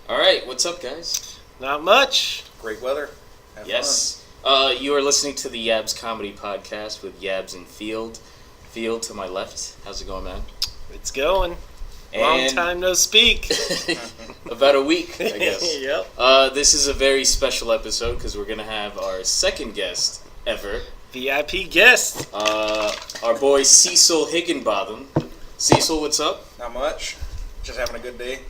All right, what's up, guys? Not much. Great weather. Have Yes. You are listening to the YabsComedy Podcast with Yabs and Feild. Feild to my left. How's it going, man? It's going. Long time no speak. About a week, I guess. Yep. This is a very special episode because we're going to have our second guest ever. VIP guest. Our boy Cecil Higgenbotham. Cecil, what's up? Not much. Just having a good day.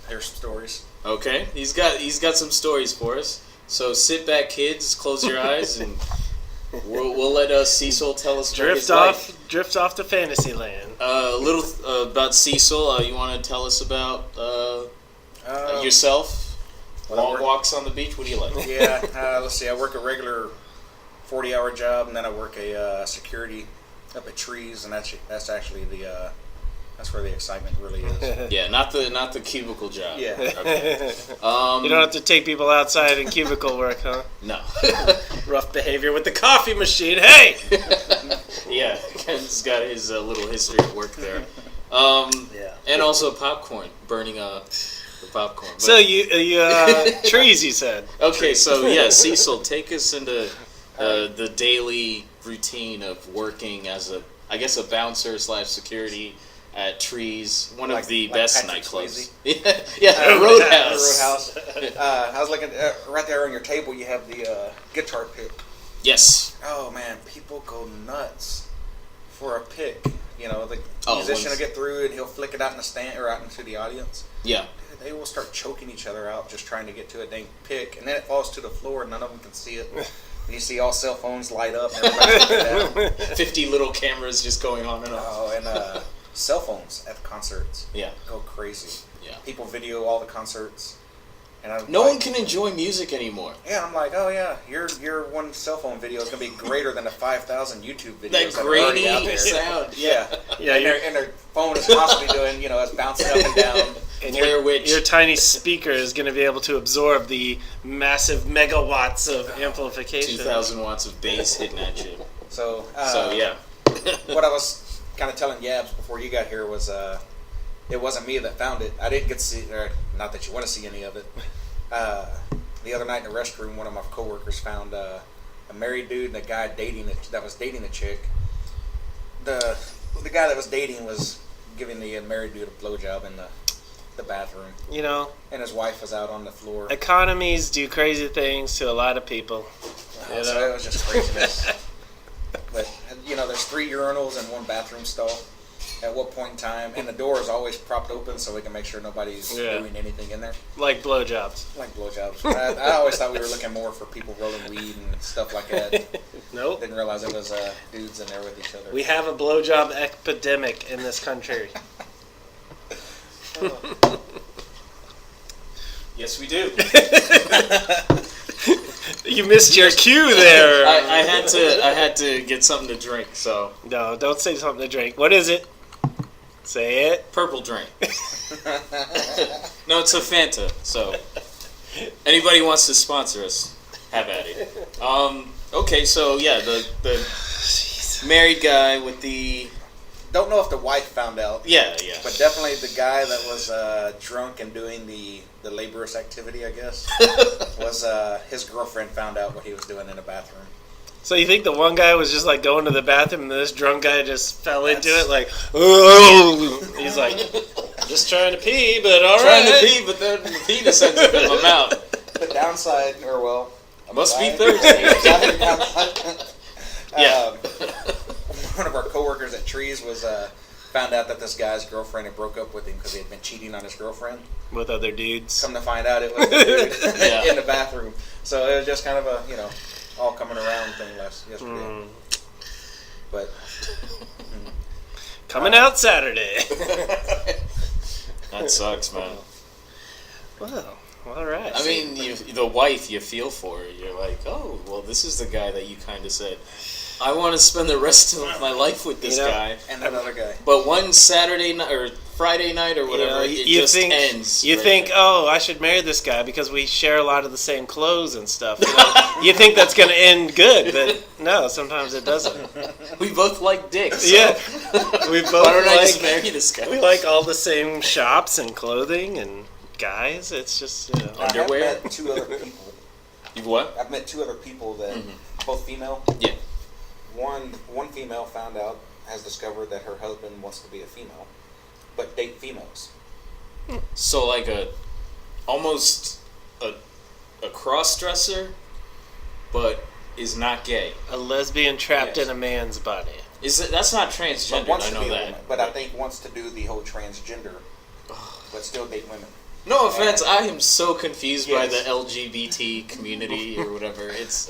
Here's some stories. Okay, he's got some stories for us. So sit back, kids, close your eyes, and we'll let Cecil tell us about his life. Drift off to fantasy land. A little about Cecil. You want to tell us about yourself? Long walks on the beach. What do you like? Yeah. Let's see. I work a regular 40-hour job, and then I work a security up at Trees, and that's actually that's where the excitement really is. Yeah, not the cubicle job. Yeah. Okay. You don't have to take people outside in cubicle work, huh? No. Rough behavior with the coffee machine. Hey. Yeah, Ken's got his little history of work there. Yeah. And also popcorn, burning the popcorn. But, so you Trees, you said. Okay, so yeah, Cecil, take us into the daily routine of working as a bouncer / security at Trees, one of the best nightclubs. Yeah, Roadhouse. I was looking right there on your table. You have the guitar pick. Yes. Oh man, people go nuts for a pick. You know, the musician will get through and he'll flick it out in the stand or out into the audience. Yeah. They will start choking each other out just trying to get to a dang pick, and then it falls to the floor and none of them can see it. And you see all cell phones light up and everybody's looking down. 50 little cameras just going on and on. Oh, and cell phones at the concerts. Yeah. Go crazy. Yeah. People video all the concerts. And no one can enjoy music anymore. Yeah, I'm like, oh yeah, your one cell phone video is going to be greater than the 5,000 YouTube videos that that are already out grainy there. sound. Yeah. Yeah. And their phone is constantly doing, it's bouncing up and down. And your tiny speaker is going to be able to absorb the massive megawatts of amplification. 2,000 watts of bass hitting at you. So yeah. What I was kind of telling Yabs before you got here was it wasn't me that found it. I didn't get to see, or not that you want to see any of it. The other night in the restroom, one of my coworkers found a married dude and a guy that was dating the chick. The guy that was dating was giving the married dude a blowjob in the bathroom. And his wife was out on the floor. Economies do crazy things to a lot of people. So it was just craziness. But there's 3 urinals and 1 bathroom stall. At what point in time, and the door is always propped open so we can make sure nobody's doing anything in there. Like blowjobs. I always thought we were looking more for people rolling weed and stuff like that. Nope. Didn't realize it was dudes in there with each other. We have a blowjob epidemic in this country. Yes, we do. You missed your cue there. I had to get something to drink. So no, don't say something to drink. What is it? Say it. Purple drink. No, it's a Fanta. So anybody wants to sponsor us, have at it. Okay, so yeah, the married guy with the. Don't know if the wife found out. Yeah. But definitely the guy that was drunk and doing the laborious activity, I guess, was his girlfriend found out what he was doing in the bathroom. So you think the one guy was just like going to the bathroom and this drunk guy just fell into it like, oh, he's like, just trying to pee, but all right. Trying to pee, but then the penis ends up in my mouth. The downside, must be Thursday. Yeah. One of our coworkers at Trees was found out that this guy's girlfriend had broke up with him because he had been cheating on his girlfriend with other dudes. Come to find out, it was the dude in the bathroom. So it was just kind of a all coming around thing yesterday. But coming out Saturday. That sucks, man. Well, all right. I mean, the wife you feel for. You're like, oh, well, this is the guy that you kind of said, I want to spend the rest of my life with this guy. And another guy. But one Saturday night or Friday night or whatever, it just ends. You think, oh, I should marry this guy because we share a lot of the same clothes and stuff. You think that's going to end good, but no, sometimes it doesn't. We both like dicks. So. Yeah. We both Why don't I just marry this guy? We like all the same shops and clothing and guys. It's just underwear. I've met 2 other people. You've what? I've met 2 other people that both female. Yeah. One female found out, has discovered that her husband wants to be a female, but date females. So like almost a cross-dresser, but is not gay. a lesbian trapped Yes. in a man's body. That's not But transgender? wants I to know be a that. woman, but I think wants to do the whole transgender, but still date women. No offense, I am so confused by Yes. the LGBT community or whatever. It's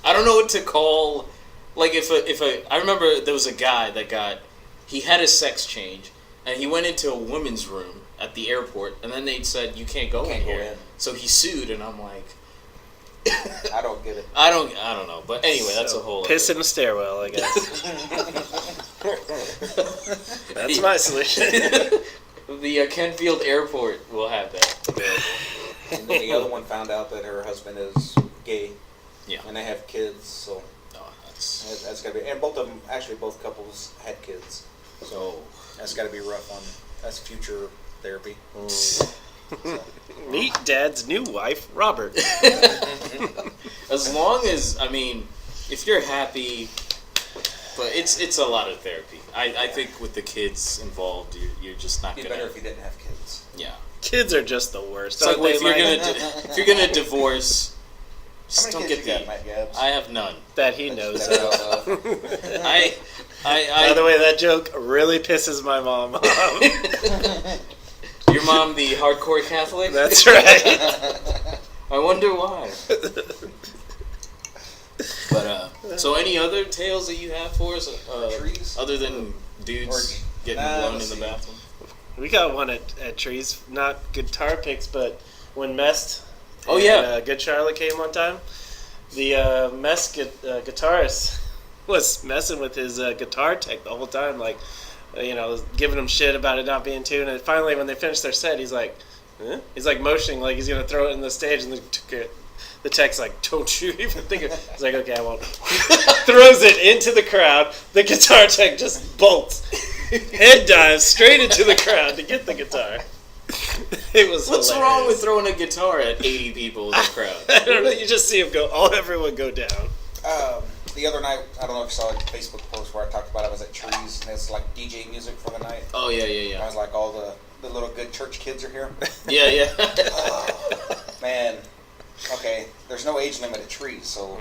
I don't know what to call. Like I remember there was a guy that he had a sex change and he went into a women's room at the airport and then they said you can't go in here. So he sued and I'm like, I don't get it. I don't know. But anyway, that's a whole piss in the stairwell, I guess. That's my solution. The Kenfield Airport will have that available. And then the other one found out that her husband is gay. Yeah. And they have kids, so that's gotta be. And both of them, actually, both couples had kids, so that's gotta be rough on. That's future therapy. Meet Dad's new wife, Robert. As long as, I mean, if you're happy, but it's a lot of therapy. I think with the kids involved, you're just not It'd be gonna. better if you didn't have kids. Yeah. Kids are just the worst. It's like aren't they, if you're gonna divorce, How just many don't kids get you got, Matt Yabs? I have none. that he knows. That of. I By the way, that joke really pisses my mom off. your mom, the hardcore Catholic. That's right. I wonder why. But so any other tales that you have for us, Trees? other than dudes getting blown in the bathroom? We got one at Trees. Not guitar picks, but when Mest and Good Charlotte came one time, the Mest guitarist was messing with his guitar tech the whole time, like, giving him shit about it not being tuned. And finally, when they finished their set, he's like, huh? He's like motioning like he's gonna throw it in the stage, and the tech's like, don't you even think it? He's like, okay, I won't. Throws it into the crowd. The guitar tech just bolts. Head dives straight into the crowd to get the guitar. It was What's hilarious. wrong with throwing a guitar at 80 people in the crowd? I don't know. You just see him go. Everyone go down. The other night, I don't know if you saw a Facebook post where I talked about I was at Trees, and it's like DJ music for the night. Oh yeah. I was like, all the little good church kids are here. Yeah. Man, okay, there's no age limit at Trees, so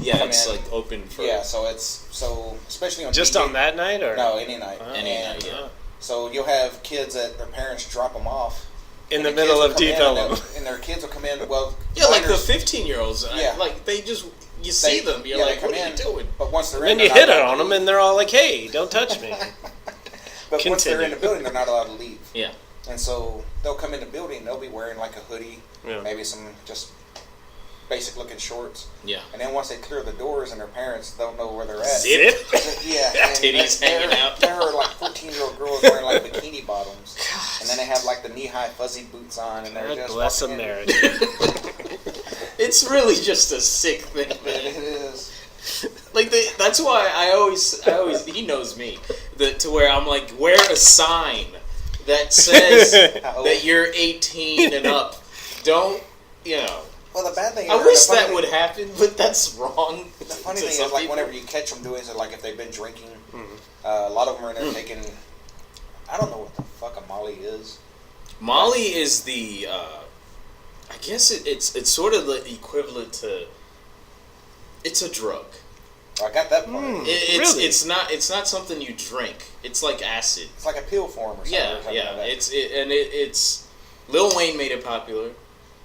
Yeah, it's like open for so especially on Just DJ, on that night, or No, any night. any And night. Yeah. So you'll have kids that their parents drop them off in and the the middle kids of will come Deep in, Ellum. and their kids will come in. Well, Yeah, like the minors, 15-year-olds. Yeah. Like they just you see them. You're like, they come what are you in, doing? But once they're Then in, you they're hit not it allowed on to them, leave. and they're all like, "Hey, don't touch me." But once they're in Continue. the building, they're not allowed to leave. Yeah. And so they'll come in the building. They'll be wearing like a hoodie, Yeah. maybe some just basic looking shorts. Yeah. And then once they clear the doors and their parents don't know where they're at. Zip. Yeah, and Titties hanging out. There are like 14-year-old girls wearing like bikini bottoms, and then they have like the knee-high fuzzy boots on, and they're God just bless walking in. America. It's really just a sick thing, It man. is. Like that's why I always he knows me to where I'm like, wear a sign that says that you're 18 and up. Don't Well, the bad thing I is, wish the funny that thing- would happen, but that's wrong. The funny to thing some is, like, people. whenever you catch them doing it, like if they've been drinking, a lot of them are in there taking. I don't know what the fuck a Molly is. Molly is the I guess it's sort of the equivalent to. It's a drug. Oh, I got that part. Really? It's not something you drink. It's like acid. It's like a pill form or something. Yeah, or something yeah. like that. It's Lil Wayne made it popular,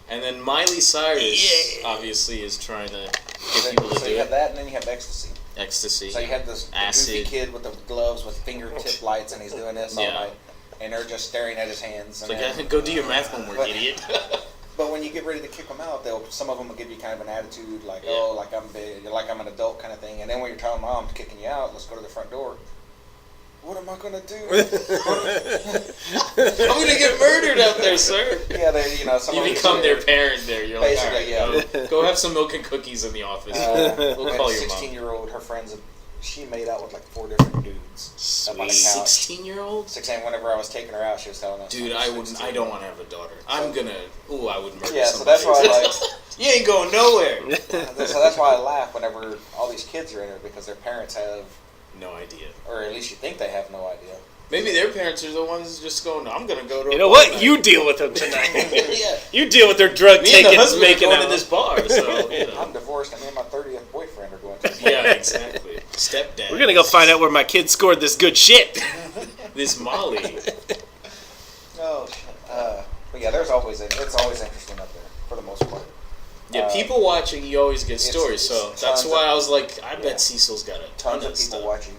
and then Miley Cyrus obviously is trying to get people to So do you have it. that, and then you have ecstasy. Ecstasy. So you have this acid. goofy kid with the gloves with fingertip lights, and he's doing this all Yeah. night, and they're just staring at his hands. And Like, then, go do your math homework, But- idiot. but when you get ready to kick them out, some of them will give you kind of an attitude, like, Yeah. oh, like I'm big, like I'm an adult kind of thing. And then when you're telling mom kicking you out, let's go to the front door. What am I gonna do? I'm gonna get murdered out there, sir. Yeah, they, some You of them become say- their parent there. You're like, all right, Basically, go have some milk and cookies in the office. Uh, We'll and call a your mom. 16-year-old, her friends, she made out with like 4 different dudes. up on the Sweet. couch. 16-year-old? 16. Whenever I was taking her out, she was telling us. Dude, I don't want to have a daughter. I would murder yeah, somebody. so that's why I like. You ain't going nowhere. So that's why I laugh whenever all these kids are in it, because their parents have no idea. Or at least you think they have no idea. Maybe their parents are the ones just going, I'm going to go to You know what? You deal with them tonight. Yeah. You deal with their drug Me and the taking, husband are making going out. to this bar. So, you know. I'm divorced, and me and my 30th boyfriend are going to. Yeah, exactly. Stepdad. We're going to go find out where my kid scored this good shit. This Molly. Oh, shit. But yeah, it's always interesting up there, for the most part. Yeah, people watching, you always get stories. So it's that's tons why of- I was like, I yeah. bet Cecil's got a ton Tons of stuff. people watching.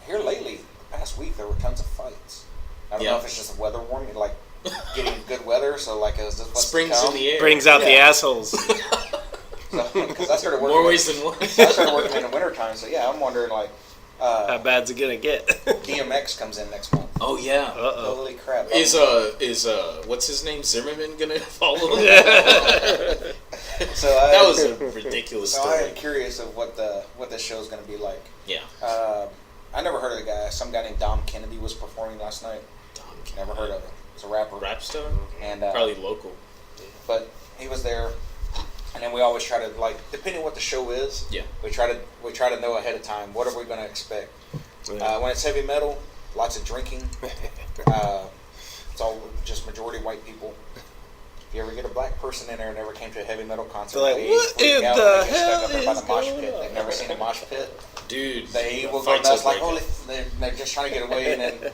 Here lately, past week, there were tons of fights. I don't know if it's just weather warming, like getting good weather, so like is this what's to Spring's come? in the air. Brings out the assholes. Because I started working More ways than one. I started working in the wintertime, so yeah, I'm wondering like How bad's it going to get? DMX comes in next month. Oh yeah. Uh-oh. Holy crap! Is what's his name, Zimmerman, gonna follow him? So That was a ridiculous So I story. am curious of what the show's going to be like. Yeah. I never heard of the guy. Some guy named Dom Kennedy was performing last night. Never heard of him. It's a rapper. Rap star? And Probably local. But he was there, and then we always try to like, depending on what the show is. Yeah. We try to know ahead of time what are we going to expect. When it's heavy metal, lots of drinking. It's all just majority white people. If you ever get a black person in there and never came to a heavy metal concert, They're like, they what freak in out the and they get stuck hell up there by is the mosh going pit. on? They've never seen a mosh pit. Dude. They will go fights nuts will like, break holy, they're just trying to get away, and then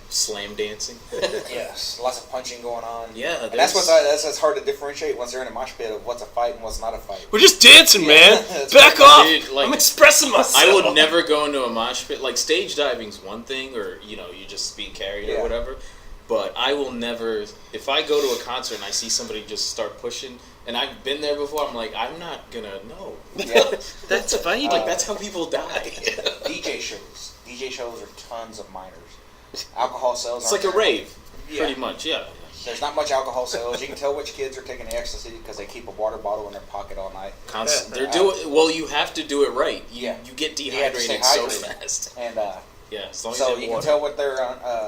Slam dancing. yes, lots of punching going on. Yeah, and that's hard to differentiate once they're in a mosh pit of what's a fight and what's not a fight. We're just dancing, man. That's Back right. off. Dude, like, I'm expressing myself. I would never go into a mosh pit. Like, stage diving's one thing, or, you know, you're just being carried or whatever. But I will never, if I go to a concert and I see somebody just start pushing, and I've been there before, I'm like, I'm not gonna know. Yeah. That's fighting. Like, that's how people die. DJ shows. DJ shows are tons of minors. Alcohol sales. It's like a rave, Yeah. pretty much, yeah. There's not much alcohol sales. You can tell which kids are taking the ecstasy because they keep a water bottle in their pocket all night. Constant. They're doing, well, you have to do it right. You get You have to stay dehydrated so hydrated. fast. And Yeah, as long as so you you have can water. tell what they're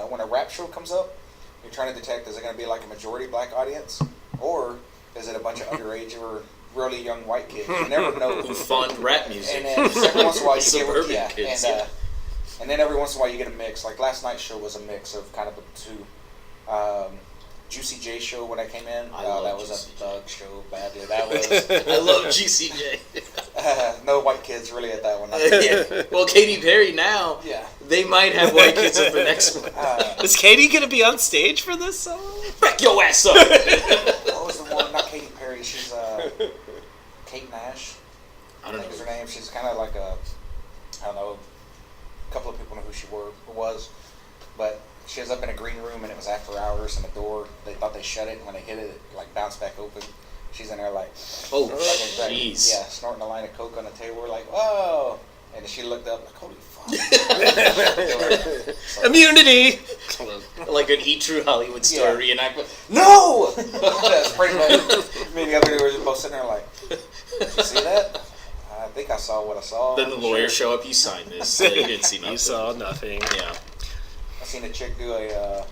when a rap show comes up. You're trying to detect, is it going to be like a majority black audience, or is it a bunch of underage or really young white kids? You never know. Who fund rap music. And then every once in a while you Suburban get kids, and then every once in a while you get a mix. Like last night's show was a mix of kind of the two. Juicy J show when I came in. That was Juicy a thug show badly. That was I love GCJ. no white kids really at that one. Yeah. Well, Katy Perry now, Yeah. they might have white kids at the next one. Is Katie going to be on stage for this song? Back your ass up. What was the one? Not Katy Perry. She's Kate Nash. I don't think is know. her name. She's kind of like a, I don't know, a couple of people know who she was, but she was up in a green room and it was after hours and the door, they thought they shut it, and when they hit it, it like bounced back open. She's in there like, Oh, like, jeez. yeah, snorting a line of coke on the table. We're like, whoa. And she looked up like, holy fuck. So, Immunity. Like an E! True Hollywood story, Yeah. and I no! that's pretty much, me and the other dude were just both sitting there like, did you see that? I think I saw what I saw. Then the lawyers show up, you sign this. You didn't see nothing. You saw nothing. Yeah. I seen a chick do a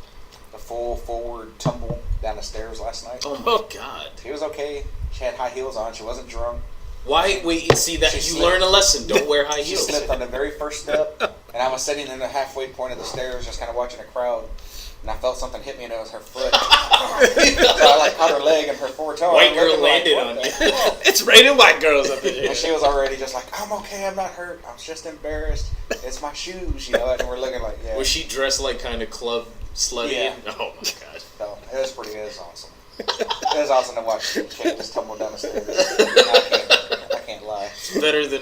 full forward tumble down the stairs last night. Oh my god. She was okay. She had high heels on. She wasn't drunk. Why? Wait, see that? She You slipped. learn a lesson. Don't wear high She heels. slipped on the very first step, and I was sitting in the halfway point of the stairs, just kind of watching the crowd, and I felt something hit me, and it was her foot. So I like caught her leg and her foretoe. White girl landed on you. It's raining white girls up in here. And she was already just like, I'm okay, I'm not hurt, I was just embarrassed. It's my shoes, you know. And we're looking like, yeah. Was she dressed like kind of club slutty? Yeah. Oh my god. So it was pretty. It was awesome. It was awesome to watch the chick just tumble down the stairs. I can't lie. It's better than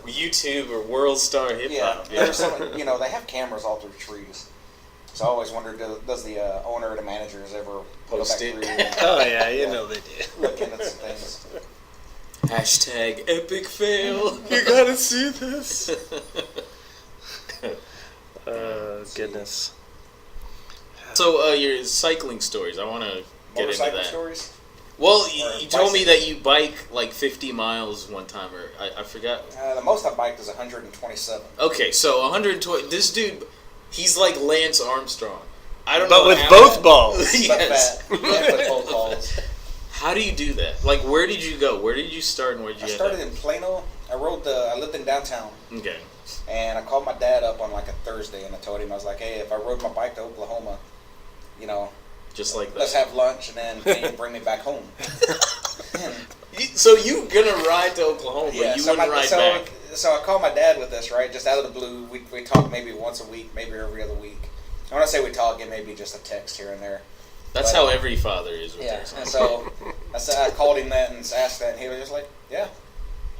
YouTube or World Star Hip Yeah, Hop. there's some, they have cameras all through trees. So I always wondered, does the owner or the managers ever go Post back it. through and Oh, yeah, you know they did. look into some things? Hashtag epic fail. You gotta see this. Goodness. So your cycling stories, I want to get into Motorcycle that. stories? Well, you told me that you bike like 50 miles one time, or I forgot. The most I biked is 127. Okay, so 120. This dude, he's like Lance Armstrong. I don't but know. With how both balls. Yes. But with both balls. How do you do that? Like, where did you go? Where did you start, and where did you? I started in Plano. I lived in downtown. Okay. And I called my dad up on like a Thursday, and I told him, I was like, hey, if I rode my bike to Oklahoma, you know, just like that. Let's have lunch, and then can you bring me back home? So you gonna ride to Oklahoma, yeah, but you wouldn't ride back. So I called my dad with this, right? Just out of the blue. We talk maybe once a week, maybe every other week. When I say we talk, it may be just a text here and there. That's how every father is with their son. And so I called him that and asked that, and he was just like, yeah,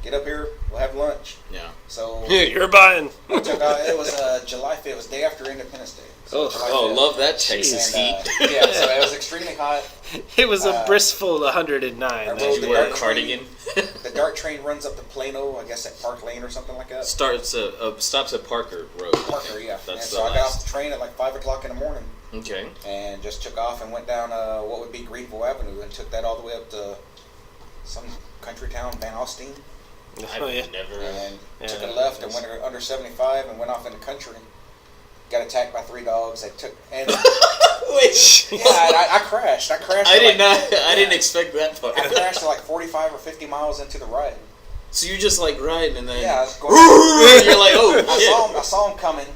get up here, we'll have lunch. Yeah. So you're buying. It was July 5th. It was day after Independence Day. So love that Texas heat. Yeah, so it was extremely hot. It was a bristful 109. Did you wear a cardigan? The DART train runs up to Plano, I guess at Park Lane or something like that. Stops at Parker Road. Parker, yeah. That's and so I got off the train at like 5 o'clock in the morning. Okay. And just took off and went down what would be Greenville Avenue and took that all the way up to some country town, Van Alstyne. I've never. And took a left and went under 75 and went off in the country. Got attacked by 3 dogs. They took and Wait. yeah, I crashed. I didn't expect that part. I crashed at like 45 or 50 miles into the ride. So you're just like riding and then I was going. you're like, oh shit. I saw him coming.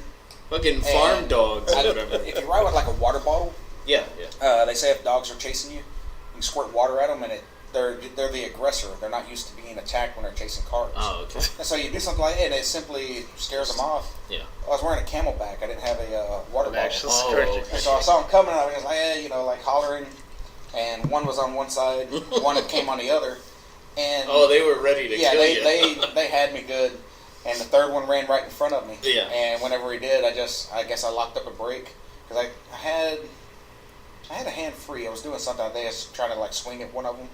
Fucking farm dogs or whatever. If you ride with like a water bottle, yeah. They say if dogs are chasing you, you can squirt water at them and they're the aggressor. They're not used to being attacked when they're chasing cars. Oh, okay. And so you do something like that, and it simply scares them off. Yeah. I was wearing a Camelback. I didn't have a water bottle. Okay. And so I saw him coming, and I was just like, like hollering. And one was on one side, one that came on the other. And they were ready to kill you. they had me good. And the third one ran right in front of me. Yeah. And whenever he did, I guess I locked up a brake because I had a hand free. I was doing something. I was trying to like swing at one of them.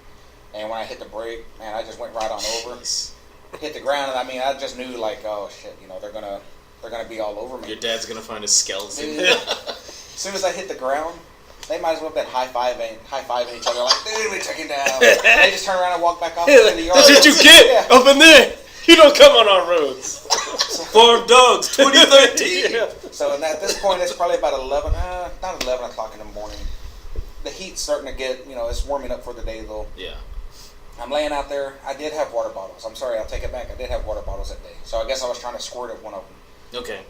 And when I hit the brake, man, I just went right on over, hit the ground, and I just knew like, oh shit, they're gonna be all over me. Your dad's gonna find a skeleton. Dude, as soon as I hit the ground, they might as well have been high-fiving each other, like, dude, we took him down. They just turn around and walk back off into the yard. That's what you get up in there. You don't come on our roads. Farm dogs, 2013. Yeah. So at this point, it's probably about not 11 o'clock in the morning. The heat's starting to get, it's warming up for the day though. Yeah. I'm laying out there. I did have water bottles. I'm sorry, I'll take it back. I did have water bottles that day. So I guess I was trying to squirt at one of them. Okay.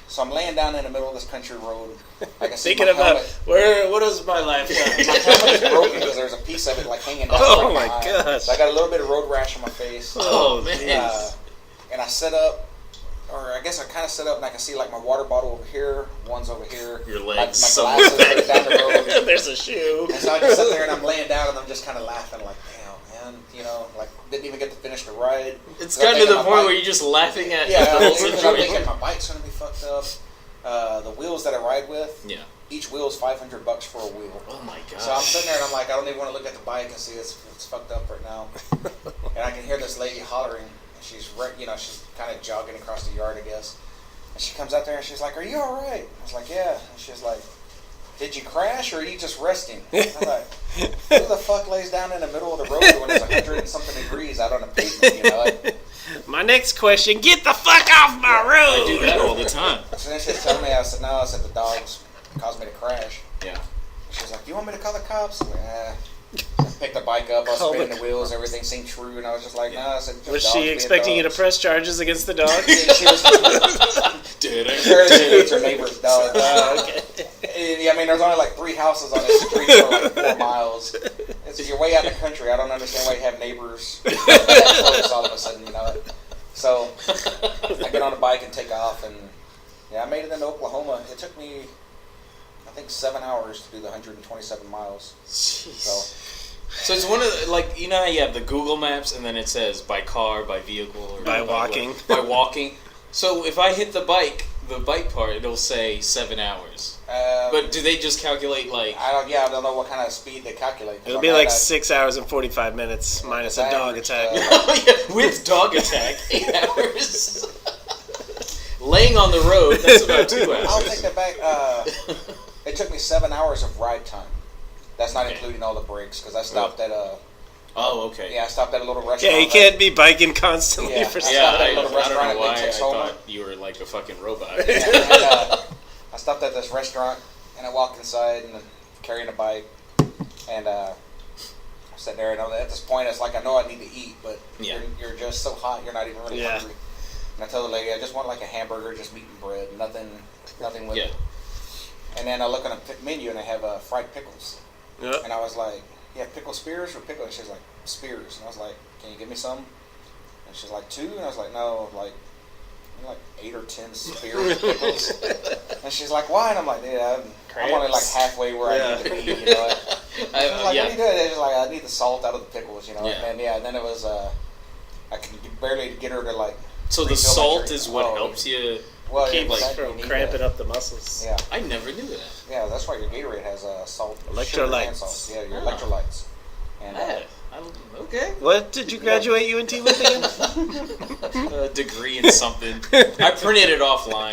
So I'm laying down in the middle of this country road. I can see thinking my about helmet. what is my life? My helmet is broken because there's a piece of it like hanging down. Oh my gosh! So I got a little bit of road rash on my face. Oh man! And I set up, or I guess I kind of set up, and I can see like my water bottle over here, one's over here. Your legs. My glasses are down the road. There's a shoe. And so I just sit there and I'm laying down and I'm just kind of laughing like, damn, man, like didn't even get to finish the ride. It's gotten to the point where you're just laughing at the whole situation. I'm thinking my bike's gonna be fucked up. The wheels that I ride with, each wheel's $500 for a wheel. Oh my god! So I'm sitting there and I'm like, I don't even want to look at the bike and see it's fucked up right now. And I can hear this lady hollering. She's she's kind of jogging across the yard, I guess. And she comes out there and she's like, "Are you all right?" I was like, "Yeah." And she's like, "Did you crash or are you just resting?" I was like, "Who the fuck lays down in the middle of the road when it's 100 and something degrees out on the pavement?" My next question: get the fuck off my road. I do that all the time. So then she's telling me, I said, "No," I said, "the dogs caused me to crash." Yeah. She's like, "Do you want me to call the cops?" I'm like, I picked the bike up, I was spinning the wheels, everything seemed true, and I was just like, nah. I said, was she expecting you to press charges against the dog? She was. It's her neighbor's dog. Okay. I mean, there's only like 3 houses on this street for like 4 miles. You're way out in the country. I don't understand why you have neighbors that close all of a sudden, So I get on the bike and take off, and I made it into Oklahoma. It took me, I think, 7 hours to do the 127 miles. Jeez. So it's one of the, like, you know how you have the Google Maps and then it says by car, by vehicle, or by walking. By walking. So if I hit the bike part, it'll say 7 hours. But do they just calculate like? I don't know what kind of speed they calculate. It'll be like 6 hours and 45 minutes minus a dog attack. With dog attack, 8 hours. Laying on the road, that's about 2 hours. I'll take that back. It took me 7 hours of ride time. That's not including all the breaks, because I stopped at a... Oh, okay. Yeah, I stopped at a little restaurant. Yeah, you can't be biking constantly for stuff. I don't know why I thought you were like a fucking robot. I stopped at this restaurant, and I walked inside and carrying a bike, and I sat there, and at this point, it's like, I know I need to eat, but you're just so hot, you're not even really hungry. And I told the lady, I just want like a hamburger, just meat and bread, nothing with it. And then I look on the menu, and they have fried pickles. Yeah. And I was like, "You have pickle spears or pickle?" And she's like, "Spears." And I was like, "Can you give me some?" And she's like, 2? And I was like, "No, like 8 or 10 spears of pickles." And she's like, "Why?" And I'm like, "Yeah, I'm only like halfway where I need to be, you know." She's like, "What are you doing?" And she's like, "I need the salt out of the pickles, you know." And then it was, I could barely get her to like. So the salt is what helps you. Well, keep from cramping up the muscles. Yeah, I never knew that. Yeah, that's why your Gatorade has salt, electrolytes. Salt. Yeah, your electrolytes. And okay. What did you graduate UNT with again? A degree in something. I printed it offline.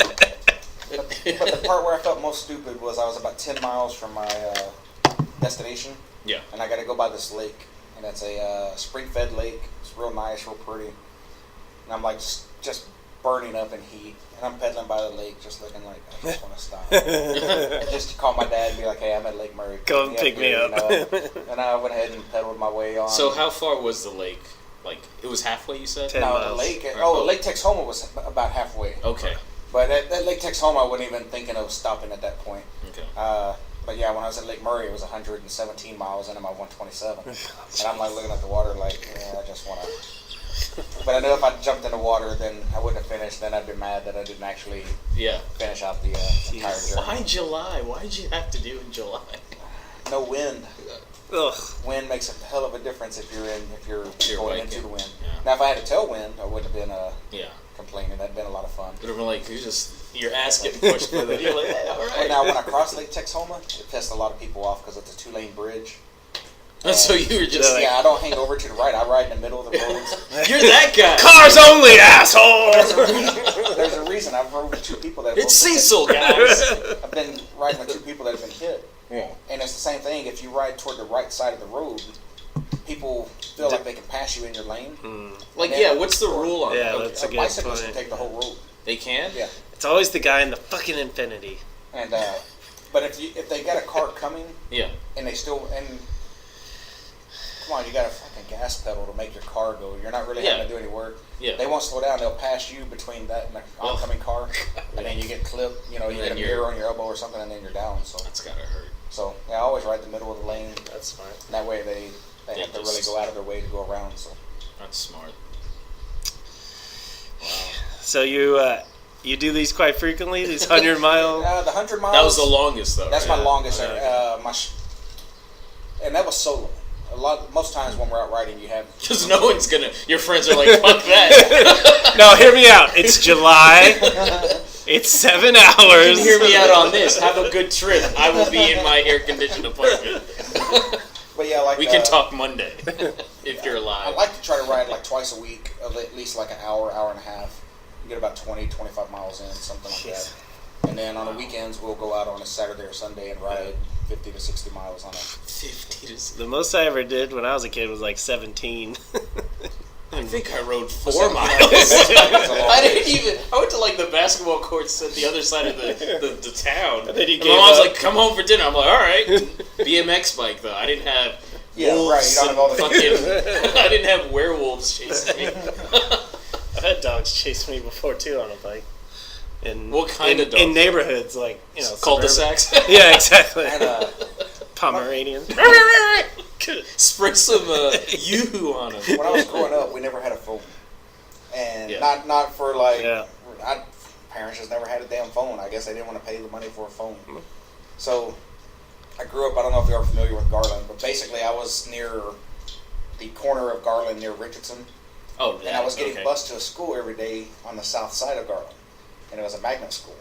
But the part where I felt most stupid was I was about 10 miles from my destination. Yeah. And I got to go by this lake, and it's a spring-fed lake. It's real nice, real pretty. And I'm like just burning up in heat, and I'm pedaling by the lake, just looking like I just want to stop. Just to call my dad and be like, "Hey, I'm at Lake Murray. Come pick me up." You know? And I went ahead and pedaled my way on. So how far was the lake? Like it was halfway, you said? 10 miles. The lake. Lake Texoma was about halfway. Okay. But at Lake Texoma, I wasn't even thinking of stopping at that point. Okay. But yeah, when I was at Lake Murray, it was 117 miles into my 127, and I'm like looking at the water, like, I just want to. But I knew if I jumped in the water, then I wouldn't have finished. Then I'd be mad that I didn't actually finish out the entire journey. Why July? Why did you have to do in July? No wind. Ugh. Wind makes a hell of a difference if you're going into the wind. Yeah. Now, if I had a tailwind, I wouldn't have been complaining. That'd been a lot of fun. It would have been like your ass getting pushed with it. You're like, all right. Well, now when I crossed Lake Texoma, it pissed a lot of people off because it's a 2-lane bridge. So you were just I don't hang over to the right. I ride in the middle of the roads. You're that guy. Cars only, asshole. There's a reason. I've rode with 2 people that. It's Cecil, guys. I've been riding with 2 people that have been hit. Yeah. And it's the same thing. If you ride toward the right side of the road, people feel like they can pass you in your lane. Like, what's the rule on that? That's a good bicyclists point. can take the whole road. They can? Yeah. It's always the guy in the fucking Infinity. And but if they got a car coming, and they still come on, you got a fucking gas pedal to make your car go. You're not really having to do any work. Yeah. They won't slow down. They'll pass you between that and the oncoming car, and then you get clipped. You know, you get a mirror on your elbow or something, and then you're down. So that's gotta hurt. So I always ride the middle of the lane. That's smart. And that way they have to really go out of their way to go around. So that's smart. Wow. So you do these quite frequently? These 100-mile? The 100 miles. That was the longest, though. That's my longest. And that was solo. Most times when we're out riding, you have... Because no one's gonna... Your friends are like, fuck that. No, hear me out. It's July. It's 7 hours. You can hear me out on this. Have a good trip. I will be in my air-conditioned apartment. But yeah, like... We can talk Monday, if you're alive. I like to try to ride like twice a week, of at least like an hour and a half. You get about 20, 25 miles in, something like that. And then on the weekends, we'll go out on a Saturday or Sunday and ride 50 to 60 miles on it. 50 to 60. The most I ever did when I was a kid was like 17. I think I rode 4 miles. I went to like the basketball courts at the other side of the town. And my mom's like, "Come home for dinner." I'm like, "All right." BMX bike though. I didn't have wolves. You don't have all the I didn't have werewolves chasing me. I've had dogs chase me before too on a bike. What kind of dogs? In neighborhoods, like cul-de-sacs. Yeah, exactly. And, Pomeranians. Spray some yoo-hoo on them. When I was growing up, we never had a phone, and not for like. Parents just never had a damn phone. I guess they didn't want to pay the money for a phone. So I grew up. I don't know if you're familiar with Garland, but basically I was near the corner of Garland near Richardson. Oh, and I was getting bused to a school every day on the south side of Garland, and it was a magnet school.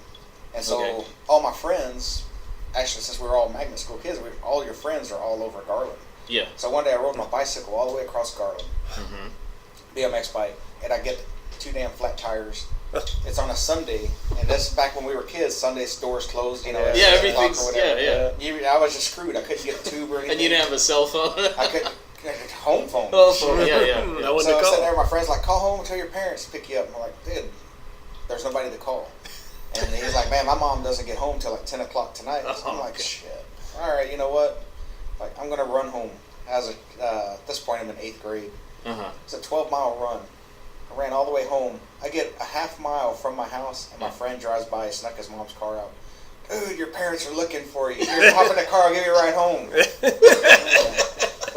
And so all my friends, actually, since we were all magnet school kids, all your friends are all over Garland. Yeah. So one day I rode my bicycle all the way across Garland, BMX bike, and I get 2 damn flat tires. It's on a Sunday, and this back when we were kids. Sunday stores closed, you know. Yeah, everything's You I was just screwed. I couldn't get a tube or anything. And you didn't have a cell phone? I couldn't. Home phone. Oh, phone. Yeah. No one so to I call. said there, my friend's like, call home and tell your parents to pick you up. I'm like, dude, there's nobody to call. And he's like, man, my mom doesn't get home till like 10 o'clock tonight. So I'm like, shit. All right, you know what? Like, I'm going to run home. At this point, I'm in 8th grade. It's a 12-mile run. I ran all the way home. I get a half mile from my house, and my friend drives by, snuck his mom's car out. Dude, your parents are looking for you. Here, hop in the car. I'll give you a ride home.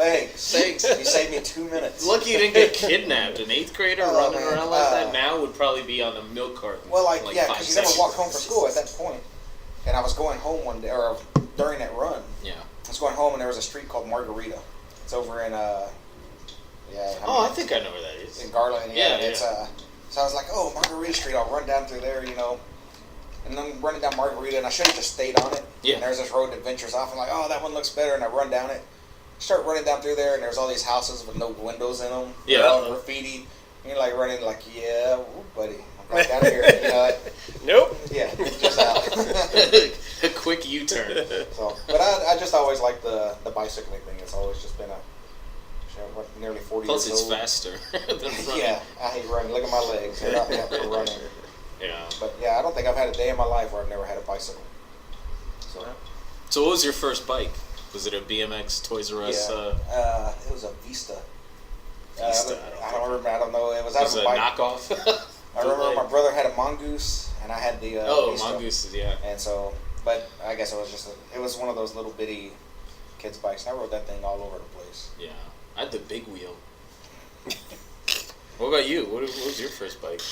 Thanks. You saved me 2 minutes. Lucky you didn't get kidnapped. An 8th grader running around like that now would probably be on a milk carton. Well, yeah, because you never walked home from school at that point. And I was going home one day, or during that run. Yeah. I was going home, and there was a street called Margarita. It's over in, I think I know where that is. In Garland, yeah. It's so I was like, oh, Margarita Street. I'll run down through there, And I'm running down Margarita, and I should have just stayed on it. Yeah. And there's this road that ventures off. I'm like, oh, that one looks better, and I run down it. Start running down through there, and there's all these houses with no windows in them. Yeah. They're all graffiti. And you're like running, like, yeah, buddy, I'm right down here. Nope. Yeah, just out. A quick U-turn. So, but I just always liked the bicycling thing. It's always just been nearly 40 Plus, years it's old. faster than running. Yeah, I hate running. Look at my legs. They're not meant for running. Yeah. But yeah, I don't think I've had a day in my life where I've never had a bicycle. So what was your first bike? Was it a BMX Toys R Us? Yeah, it was a Vista. I don't know. It was out of a a bike. knockoff. I remember my brother had a Mongoose, and I had the Vista. Mongooses, yeah. And so, but I guess it was just it was one of those little bitty kids' bikes. And I rode that thing all over the place. Yeah, I had the big wheel. What about you? What was your first bike?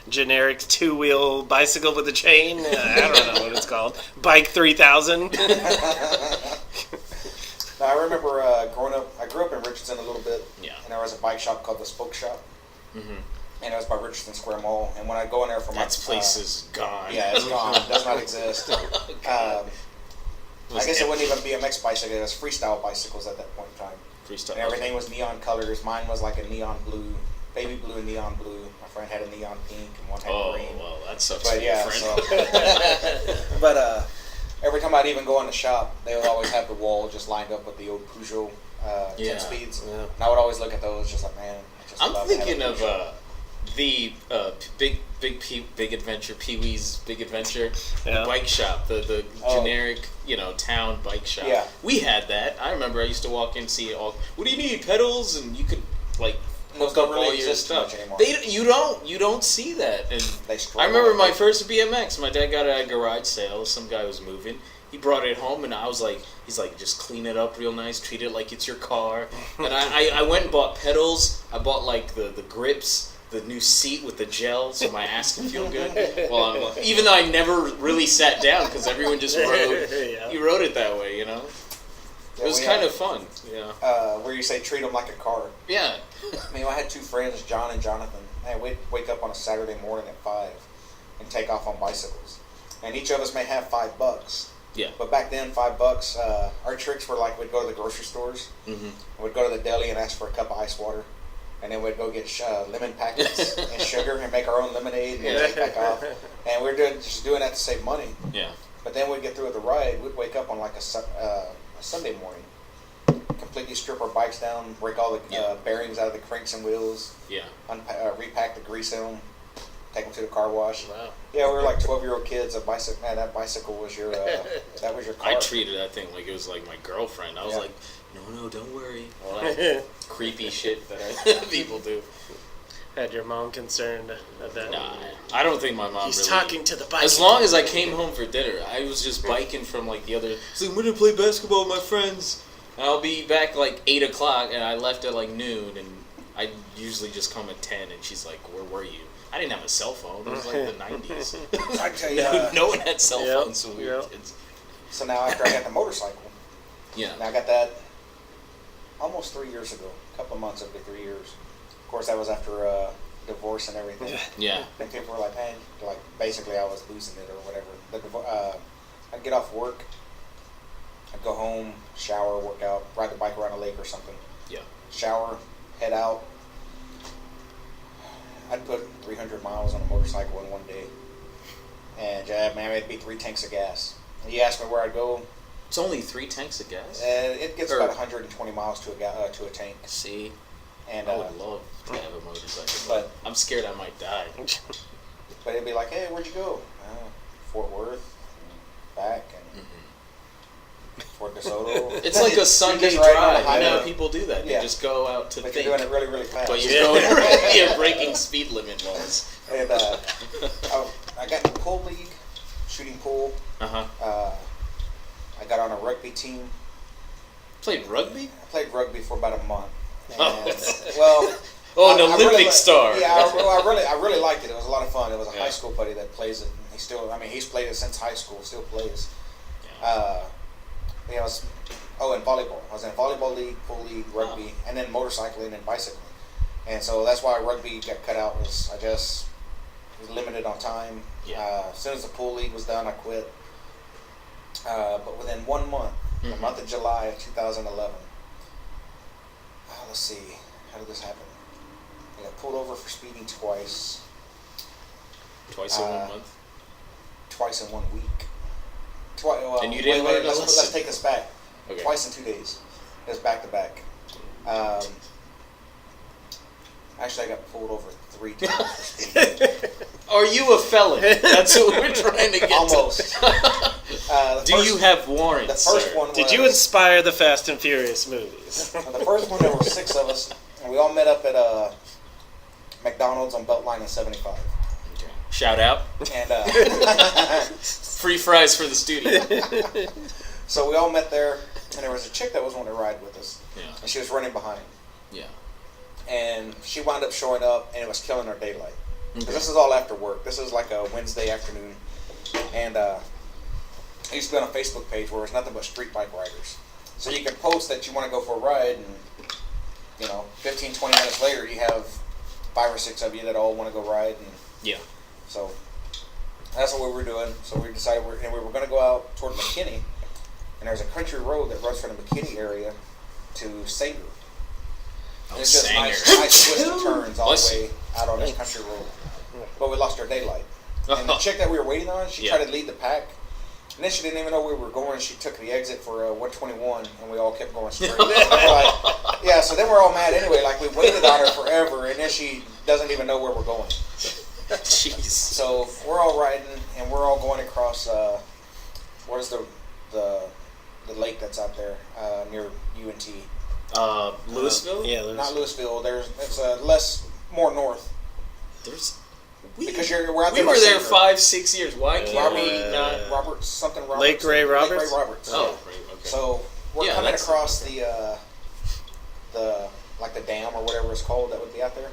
Generic 2-wheel bicycle with a chain. I don't know what it's called. Bike 3000. Now, I remember growing up. I grew up in Richardson a little bit. Yeah. And there was a bike shop called the Spoke Shop. Mm-hmm. And it was by Richardson Square Mall. And when I go in there for my place is gone. Yeah, it's gone. It does not exist. I guess it wasn't even BMX bicycle. It was freestyle bicycles at that point in time. Freestyle. And everything was neon colors. Mine was like a neon blue, baby blue and neon blue. My friend had a neon pink and one had green. Oh, well, that sucks But for your yeah, friend. but every time I'd even go in the shop, they would always have the wall just lined up with the old Peugeot 10 speeds. Yeah. And I would always look at those just like, man. I'm thinking of the Big Adventure, Pee-wee's Big Adventure, the bike shop, the generic, town bike shop. Yeah. We had that. I remember I used to walk in and see it all. What do you need? Pedals? And you could hook up all your stuff. You don't see that. And I remember my first BMX. My dad got it at a garage sale. Some guy was moving. He brought it home, and I was like, he's like, just clean it up real nice, treat it like it's your car. And I went and bought pedals. I bought the grips, the new seat with the gel, so my ass can feel good. Well, even though I never really sat down because everyone just rode. You rode it that way, It was kind of fun, where you say treat them like a car. Yeah. I had two friends, John and Jonathan. We'd wake up on a Saturday morning at 5 and take off on bicycles. And each of us may have $5. Yeah. But back then, $5, our tricks were like we'd go to the grocery stores, we'd go to the deli and ask for a cup of ice water, and then we'd go get lemon packets and sugar and make our own lemonade and then take back off. And we were just doing that to save money. Yeah. But then we'd get through with the ride, we'd wake up on like a Sunday morning, completely strip our bikes down, break all the bearings out of the cranks and wheels, repack the grease in them, take them to the car wash. Wow. Yeah, we were like 12-year-old kids. A bicycle, man. That bicycle was your that was your car. I treated that thing like it was like my girlfriend. I was like, no, don't worry. All that creepy shit that people do. Had your mom concerned of that? Nah, I don't think my mom. He's really, talking to the bike. As long as I came home for dinner, I was just biking from the other. So I'm gonna play basketball with my friends. And I'll be back 8 o'clock, and I left at noon, and I usually just come at 10, and she's like, "Where were you?" I didn't have a cell phone. It was the 90s. I tell you, no one had cell phones, so we were kids. So now after I got the motorcycle, and I got that almost 3 years ago. A couple of months, it'll be 3 years. Of course, that was after divorce and everything. Yeah. And people were like, "Man, basically, I was losing it or whatever." I'd get off work, I'd go home, shower, work out, ride the bike around a lake or something. Yeah. Shower, head out. I'd put 300 miles on a motorcycle in one day. And, man, it'd be 3 tanks of gas. You asked me where I'd go. It's only 3 tanks of gas. It gets about 120 miles to a tank. See, and I would love to have a motorcycle, but I'm scared I might die. But it'd be like, hey, where'd you go? Fort Worth, and back, and Fort DeSoto. It's like a Sunday drive. I know people do that. They just go out to but think. You're doing it really, really fast. But you're going breaking speed limit laws. And I got in the pool league, shooting pool. I got on a rugby team. Played rugby? I played rugby for about a month. And, an Olympic star. Yeah, I really liked it. It was a lot of fun. It was a high school buddy that plays it. He's played it since high school. Still plays. And volleyball. I was in volleyball league, pool league, rugby, and then motorcycling and bicycling. And so that's why rugby got cut out. Was limited on time. As soon as the pool league was done, I quit. But within 1 month, the month of July of 2011, let's see, how did this happen? I got pulled over for speeding twice. Twice in 1 month? Twice in 1 week. And you didn't learn a lesson? Let's take this back. Okay. Twice in 2 days. It was back to back. Actually, I got pulled over 3 times for speeding. Are you a felon? That's what we're trying to get Almost. to. Do you have warrants, The first sir? one was, Did you inspire the Fast and Furious movies? the first one, there were 6 of us, and we all met up at McDonald's on Beltline and 75. Okay. Shout out. And free fries for the studio. So we all met there, and there was a chick that was wanting to ride with us. Yeah. And she was running behind. Yeah. And she wound up showing up, and it was killing her daylight. Because this is all after work. This is like a Wednesday afternoon. And I used to be on a Facebook page where it's nothing but street bike riders. So you can post that you want to go for a ride, and 15, 20 minutes later, you have 5 or 6 of you that all want to go ride. And so that's what we were doing. So we decided we were going to go out toward McKinney. And there's a country road that runs from the McKinney area to Sanger. And it's just nice twisted turns all the way out on this country road. But we lost our daylight. And the chick that we were waiting on, she tried to lead the pack. And then she didn't even know where we were going. She took the exit for 121, and we all kept going straight. So then we're all mad anyway. Like, we waited on her forever, and then she doesn't even know where we're going. Jeez. So we're all riding, and we're all going across, what is the lake that's out there near UNT? Louisville? Yeah, Louisville. Not Louisville. It's more north. Because we're out we there. Were there 5-6 years. Why can't we not? Roberts. Lake Ray Roberts. Lake Ray Roberts. Oh, right, okay. So we're coming across the dam or whatever it's called that would be out there,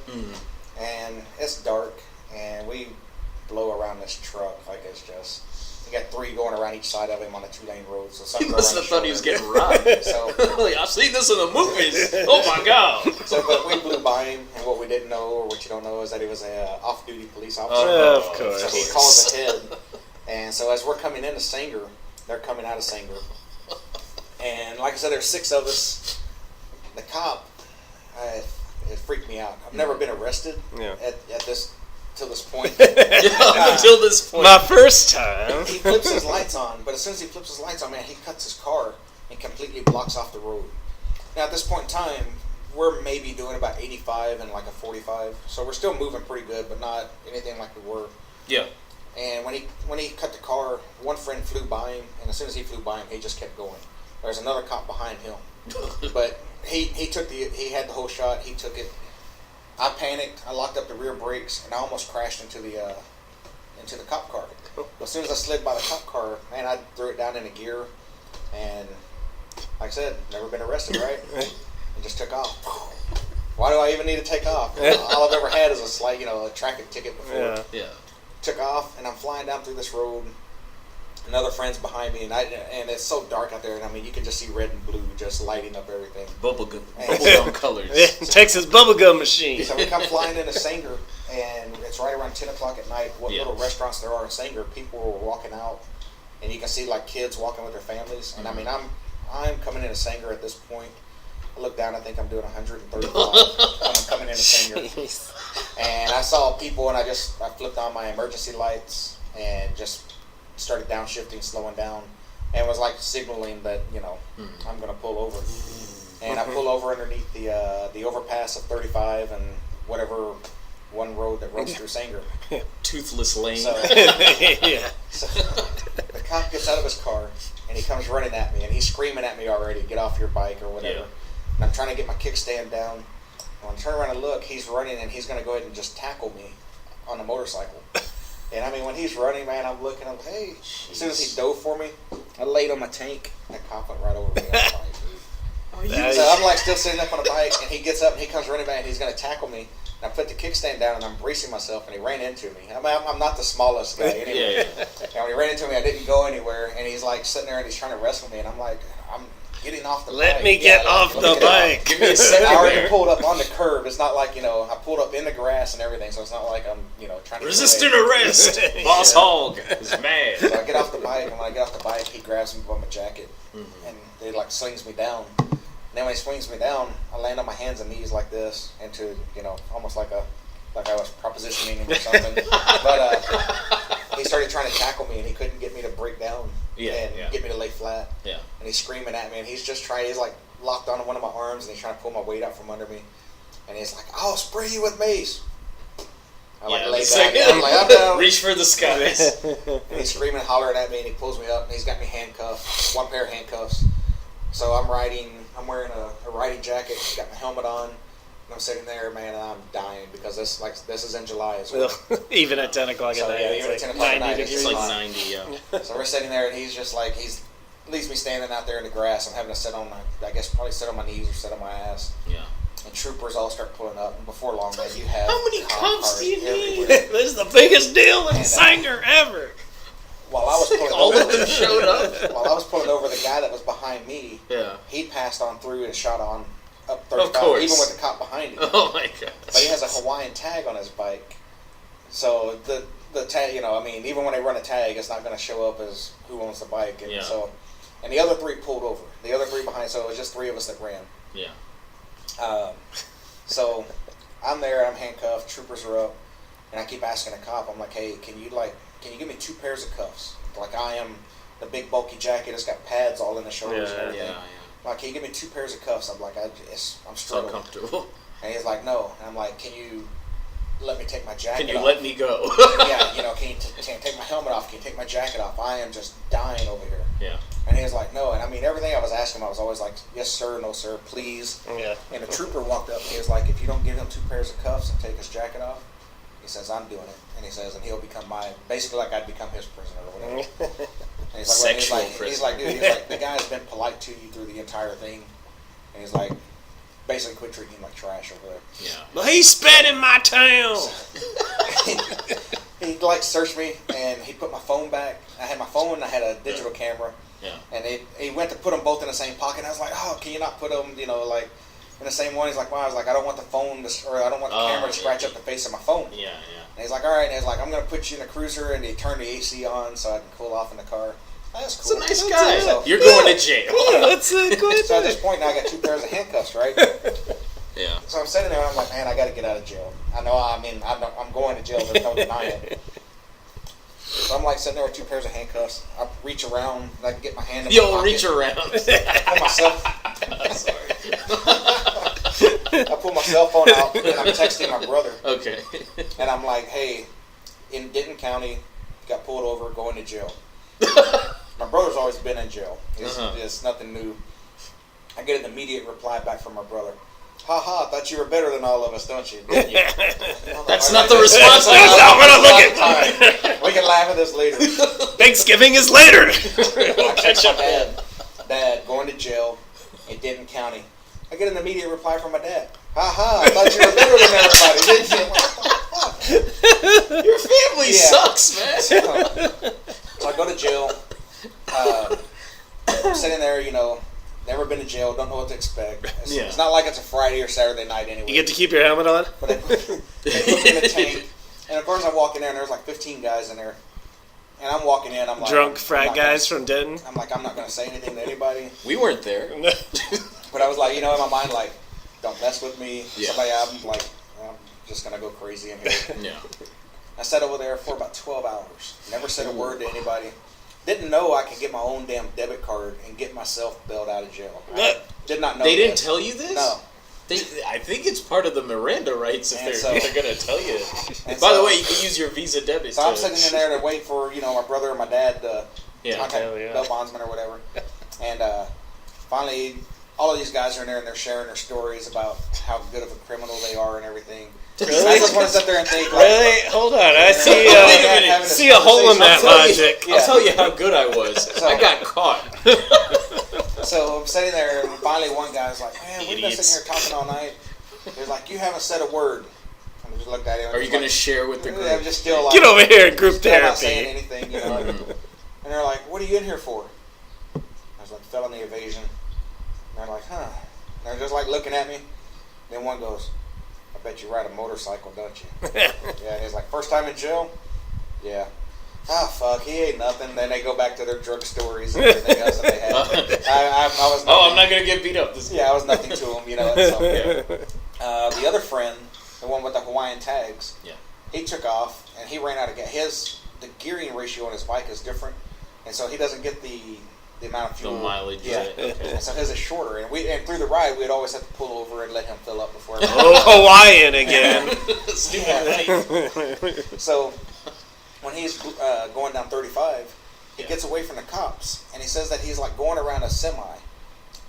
and it's dark, and we blow around this truck like it's just. We got 3 going around each side of him on a 2-lane road. So he must have thought he was getting robbed. I've seen this in the movies. Oh my god! But we blew by him, and what we didn't know, or what you don't know, is that he was a off-duty police officer. Of course. So he called ahead, and so as we're coming into Sanger, they're coming out of Sanger, and like I said, there's 6 of us. The cop, it freaked me out. I've never been arrested at this. Till this point. Until this point. My first time. He flips his lights on, but as soon as he flips his lights on, man, he cuts his car and completely blocks off the road. Now, at this point in time, we're maybe doing about 85 and like a 45, so we're still moving pretty good, but not anything like we were. Yeah. And when he cut the car, one friend flew by him, and as soon as he flew by him, he just kept going. There's another cop behind him, but he had the whole shot. He took it. I panicked. I locked up the rear brakes, and I almost crashed into the cop car. As soon as I slid by the cop car, man, I threw it down into gear, and like I said, never been arrested, right? And just took off. Why do I even need to take off? All I've ever had is a slight, a traffic ticket before. Yeah. Took off, and I'm flying down through this road. Another friend's behind me, and it's so dark out there, and I mean, you can just see red and blue just lighting up everything. Bubblegum colors. Texas bubblegum machine. So we come flying into Sanger, and it's right around 10 o'clock at night. What little restaurants there are in Sanger, people were walking out, and you can see like kids walking with their families. And I mean, I'm coming into Sanger at this point. I look down, I think I'm doing 135 when I'm coming into Sanger. And I saw people, and I flipped on my emergency lights and just started downshifting, slowing down, and was like signaling that I'm gonna pull over. And I pull over underneath the overpass of 35 and whatever one road that runs through Sanger. Toothless lane. So, so the cop gets out of his car and he comes running at me and he's screaming at me already, get off your bike or whatever. And I'm trying to get my kickstand down. And when I turn around and look, he's running and he's going to go ahead and just tackle me on a motorcycle. And I mean, when he's running, man, I'm looking, I'm like, hey. Jeez. As soon as he dove for me, I laid on my tank. That cop went right over me on the bike, dude. So I'm like still sitting up on a bike, and he gets up and he comes running back and he's going to tackle me. And I put the kickstand down and I'm bracing myself, and he ran into me. I mean, I'm not the smallest guy anyway. And when he ran into me, I didn't go anywhere, and he's like sitting there and he's trying to wrestle me, and I'm like, I'm getting off the bike. Let me get off the bike. Give me a second. I already pulled up on the curb. It's not like, I pulled up in the grass and everything, so it's not like I'm, trying to Resistant arrest. Boss Hog is mad. So I get off the bike, and when I get off the bike, he grabs me by my jacket, and it like slings me down. And then when he swings me down, I land on my hands and knees like this into, almost like I was propositioning him or something. But he started trying to tackle me, and he couldn't get me to break down and get me to lay flat. Yeah. And he's screaming at me, and he's like locked onto one of my arms, and he's trying to pull my weight out from under me. And he's like, I'll spray you with mace. I lay back, and I'm like, I'm down. Reach for the skies. And he's screaming and hollering at me, and he pulls me up, and he's got me handcuffed, one pair of handcuffs. So I'm wearing a riding jacket, got my helmet on, and I'm sitting there, man, and I'm dying because this is in July as well. Even at 10 o'clock at night, even at 10 o'clock at night, it's like 90, yeah. So we're sitting there, and he's just like, he leaves me standing out there in the grass. I'm having to sit on my knees or sit on my ass. Yeah. And troopers all start pulling up, and before long, man, you have how many cops do you need? This is the biggest deal in Sanger ever. While I was pulling all of them showed up. While I was pulling over, the guy that was behind me, he passed on through and shot on up 35, even with the cop behind him. Oh my god! But he has a Hawaiian tag on his bike, so the tag, even when they run a tag, it's not going to show up as who owns the bike, and and the other three pulled over. The other three behind, so it was just three of us that ran. Yeah. So I'm there, I'm handcuffed, troopers are up, and I keep asking the cop, I'm like, hey, can you give me 2 pairs of cuffs? Like, I am the big bulky jacket, it's got pads all in the shoulders and everything. Like, can you give me 2 pairs of cuffs? I'm like, I'm struggling. So comfortable. And he's like, no. And I'm like, can you let me take my jacket off? Can you let me go? Can you take my helmet off? Can you take my jacket off? I am just dying over here. Yeah. And he was like, no. And I mean, everything I was asking him, I was always like, yes, sir, no, sir, please. Yeah. And the trooper walked up and he was like, if you don't give him 2 pairs of cuffs and take his jacket off, he says, I'm doing it. And he says, and he'll become basically like I'd become his prisoner or whatever. And he's like, he's like, dude, the guy's been polite to you through the entire thing. And he's like, basically quit treating him like trash over there. Yeah. Well, he spat in my town. He like searched me and he put my phone back. I had my phone and I had a digital camera. Yeah. And he went to put them both in the same pocket. And I was like, oh, can you not put them, like in the same one? He's like, wow. I was like, I don't want the phone or I don't want the camera to scratch up the face of my phone. Yeah, yeah. And he's like, all right. And he's like, I'm going to put you in a cruiser, and he turned the AC on so I can cool off in the car. That's cool. That's a nice guy. So, you're going to jail. That's a good. So at this point now I got 2 pairs of handcuffs, right? Yeah. So I'm sitting there and I'm like, man, I got to get out of jail. I'm going to jail. There's no denying it. So I'm like sitting there with 2 pairs of handcuffs. I reach around, and I can get my hand in my pocket. Reach around. I pull myself. Sorry. I pull my cell phone out and I'm texting my brother. Okay. And I'm like, hey, in Denton County, got pulled over, going to jail. My brother's always been in jail. It's nothing new. I get an immediate reply back from my brother. Ha ha, thought you were better than all of us, don't you? That's not the response. That's not what I'm looking for. We can laugh at this later. Thanksgiving is later. I text my dad, going to jail in Denton County. I get an immediate reply from my dad. Ha ha, I thought you were better than everybody, didn't you? Your family sucks, man. So I go to jail. I'm sitting there, never been to jail, don't know what to expect. It's not like it's a Friday or Saturday night anyway. You get to keep your helmet on? But they put me in a tank. And of course I walk in there and there's like 15 guys in there. And I'm walking in, I'm like... Drunk frat guys from Denton? I'm like, I'm not going to say anything to anybody. We weren't there. But I was like, in my mind, like, don't mess with me. Yeah. I'm like, I'm just going to go crazy in here. Yeah. I sat over there for about 12 hours. Never said a word to anybody. Didn't know I could get my own damn debit card and get myself bailed out of jail. Did not know. They didn't tell you this? No. I think it's part of the Miranda rights if they're going to tell you. By the way, you can use your Visa debit. So I'm sitting in there to wait for my brother or my dad to contact bail bondsman or whatever. And finally, all of these guys are in there and they're sharing their stories about how good of a criminal they are and everything. Really? I just want to sit there and think, really? Hold on, I see a hole in that logic. I'll tell you how good I was. So, I got caught. So I'm sitting there, and finally one guy's like, "Man, we've been sitting here talking all night." He's like, "You haven't said a word." And I just looked at him. Are you going to share with the group? I'm just still like, get over here in group therapy. Not saying anything, And they're like, "What are you in here for?" I was like, "Felony evasion." And they're like, "Huh?" And they're just like looking at me. Then one goes, "I bet you ride a motorcycle, don't you?" Yeah. And he's like, "First time in jail?" Yeah. Oh, fuck, he ain't nothing. Then they go back to their drug stories and everything else that they had. I was nothing. I'm not going to get beat up this I was nothing to him, So. The other friend, the one with the Hawaiian tags, he took off and he ran out of gas. The gearing ratio on his bike is different, and so he doesn't get the amount of fuel. The mileage. Yeah. Okay. So his is shorter, and through the ride, we'd always have to pull over and let him fill up before. Hawaiian again. Stupid. So when he's going down 35, he gets away from the cops, and he says that he's like going around a semi,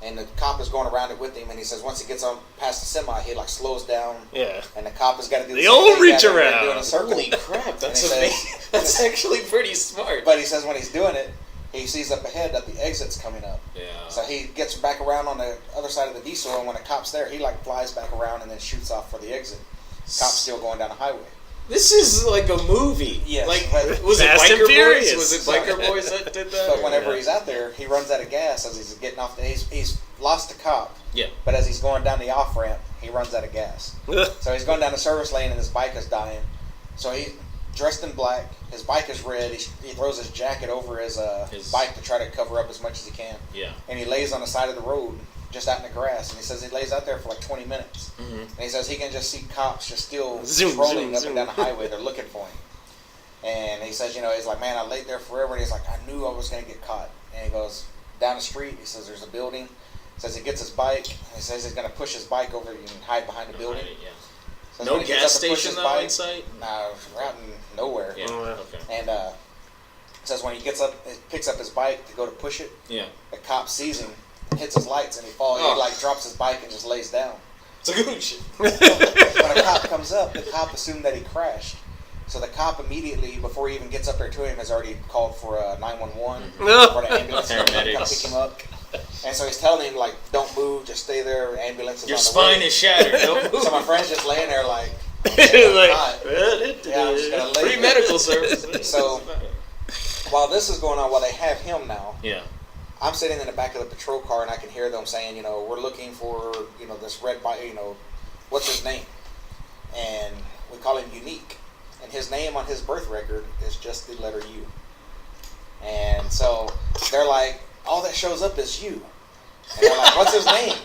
and the cop is going around it with him, and he says once he gets on past the semi, he like slows down. Yeah. And the cop has got to do the old reach around. Doing a circle. Holy crap! That's amazing. That's actually pretty smart. But he says when he's doing it, he sees up ahead that the exit's coming up. Yeah. So he gets back around on the other side of the diesel, and when the cop's there, he like flies back around and then shoots off for the exit. Cop's still going down the highway. This is like a movie. Yes. Like, was it Fast and Biker Furious. Boys? Was it Biker Boys that did that? But whenever he's out there, he runs out of gas as he's getting off. He's lost the cop. Yeah. But as he's going down the off ramp, he runs out of gas. So he's going down the service lane, and his bike is dying. So he's dressed in black. His bike is red. He throws his jacket over his bike to try to cover up as much as he can. Yeah. And he lays on the side of the road, just out in the grass. And he says he lays out there for like 20 minutes. Mm-hmm. And he says he can just see cops just still rolling up and down the highway. They're looking for him. And he says, he's like, "Man, I laid there forever." And he's like, "I knew I was going to get caught." And he goes down the street. He says there's a building. He says he gets his bike. And he says he's going to push his bike over and hide behind the building. So no gas station though in sight? No, right in nowhere. Yeah. Okay. And says when he gets up, he picks up his bike to go to push it. Yeah. The cop sees him, and hits his lights, and he falls. He like drops his bike and just lays down. It's a good shit. When a cop comes up, the cop assumed that he crashed. So the cop immediately, before he even gets up there to him, has already called for 911 for the ambulance to come pick him up. And so he's telling him, like, "Don't move, just stay there. Ambulance is Your on the spine way." is shattered. Don't move. So my friend's just laying there like, I'm just gonna lay free here. medical services. So while this is going on, while they have him now, I'm sitting in the back of the patrol car, and I can hear them saying, "We're looking for, this red bike, what's his name?" And we call him Unique. And his name on his birth record is just the letter U. And so they're like, all that shows up is you. And they're like, "What's his name?"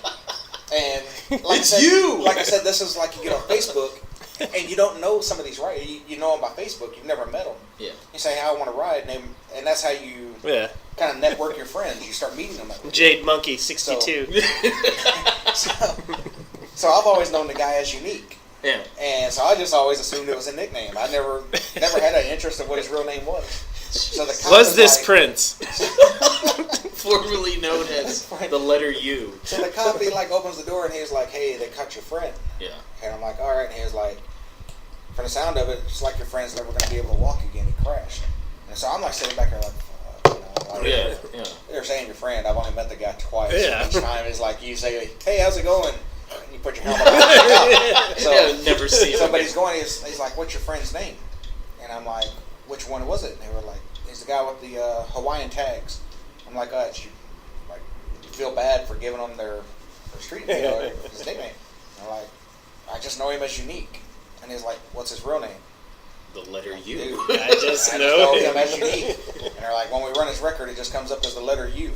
And like It's you! Like I said, this is like you get on Facebook, and you don't know some of these riders. You know them by Facebook. You've never met them. Yeah. You say, "Hey, I want to ride," and that's how you kind of network your friends. You start meeting them. Jade Monkey 62. So I've always known the guy as Unique. Yeah. And so I just always assumed it was a nickname. I never had an interest in what his real name was. So the cop was this like, Prince? Formerly known as the letter U. So the cop, he like opens the door and he's like, "Hey, they caught your friend." Yeah. And I'm like, "All right." And he was like, "From the sound of it, it's like your friend's never going to be able to walk again. He crashed." And so I'm like sitting back there like, Yeah. They're saying your friend. I've only met the guy twice. Yeah. Each time it's like you say, "Hey, how's it going?" And you put your helmet on. So never see him. Somebody's going. He's like, "What's your friend's name?" And I'm like, "Which one was it?" And they were like, "He's the guy with the Hawaiian tags." I'm like, you feel bad for giving them their street name, his nickname." And I'm like, "I just know him as Unique." And he's like, "What's his real name?" The letter U. Dude, I just know him as Unique. And they're like, "When we run his record, it just comes up as the letter U."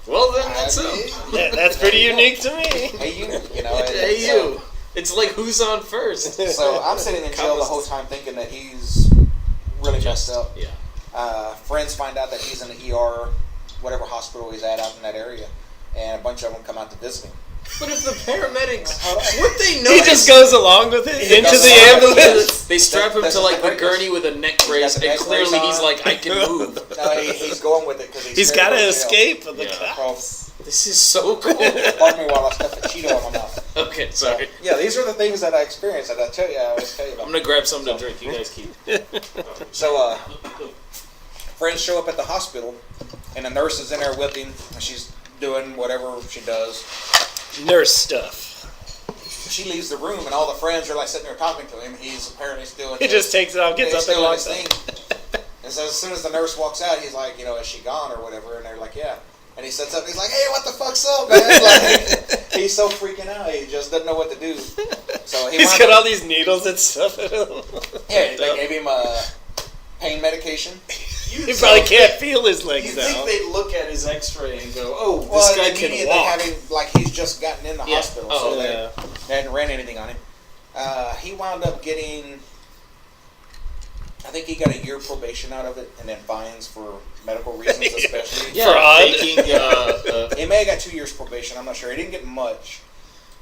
Well, then that's him. That's pretty unique to me. Hey, you. Hey, you. It's like who's on first. So I'm sitting in jail the whole time thinking that he's really messed up. Yeah. Friends find out that he's in the ER, whatever hospital he's at out in that area, and a bunch of them come out to visit him. But if the paramedics, what they know, he just goes along with it into the ambulance. They strap him to like the gurney with a neck brace, and clearly he's like, I can move. No, he's going with it because he's got to escape from the cops. This is so cool. Pardon me while I stuff a Cheeto in my mouth. Okay, sorry. So, yeah, these are the things that I experienced that I always tell you about. I'm gonna grab something to drink. You guys keep. So, friends show up at the hospital, and the nurse is in there with him, and she's doing whatever she does. Nurse stuff. She leaves the room, and all the friends are like sitting there talking to him. He's apparently still. He just takes it off, gets up, and walks out. And so as soon as the nurse walks out, he's like, is she gone or whatever? And they're like, yeah. And he sits up, and he's like, hey, what the fuck's up, man? Like, he's so freaking out. He just doesn't know what to do. So he's got all these needles and stuff in him. Yeah, they gave him pain medication. He probably can't feel his legs now. You think they'd look at his x-ray and go, oh, this guy can walk. Like, he's just gotten in the hospital, so they hadn't ran anything on him. He wound up getting, I think he got a year probation out of it, and then fines for medical reasons especially. Fraud. He may have got 2 years probation, I'm not sure. He didn't get much,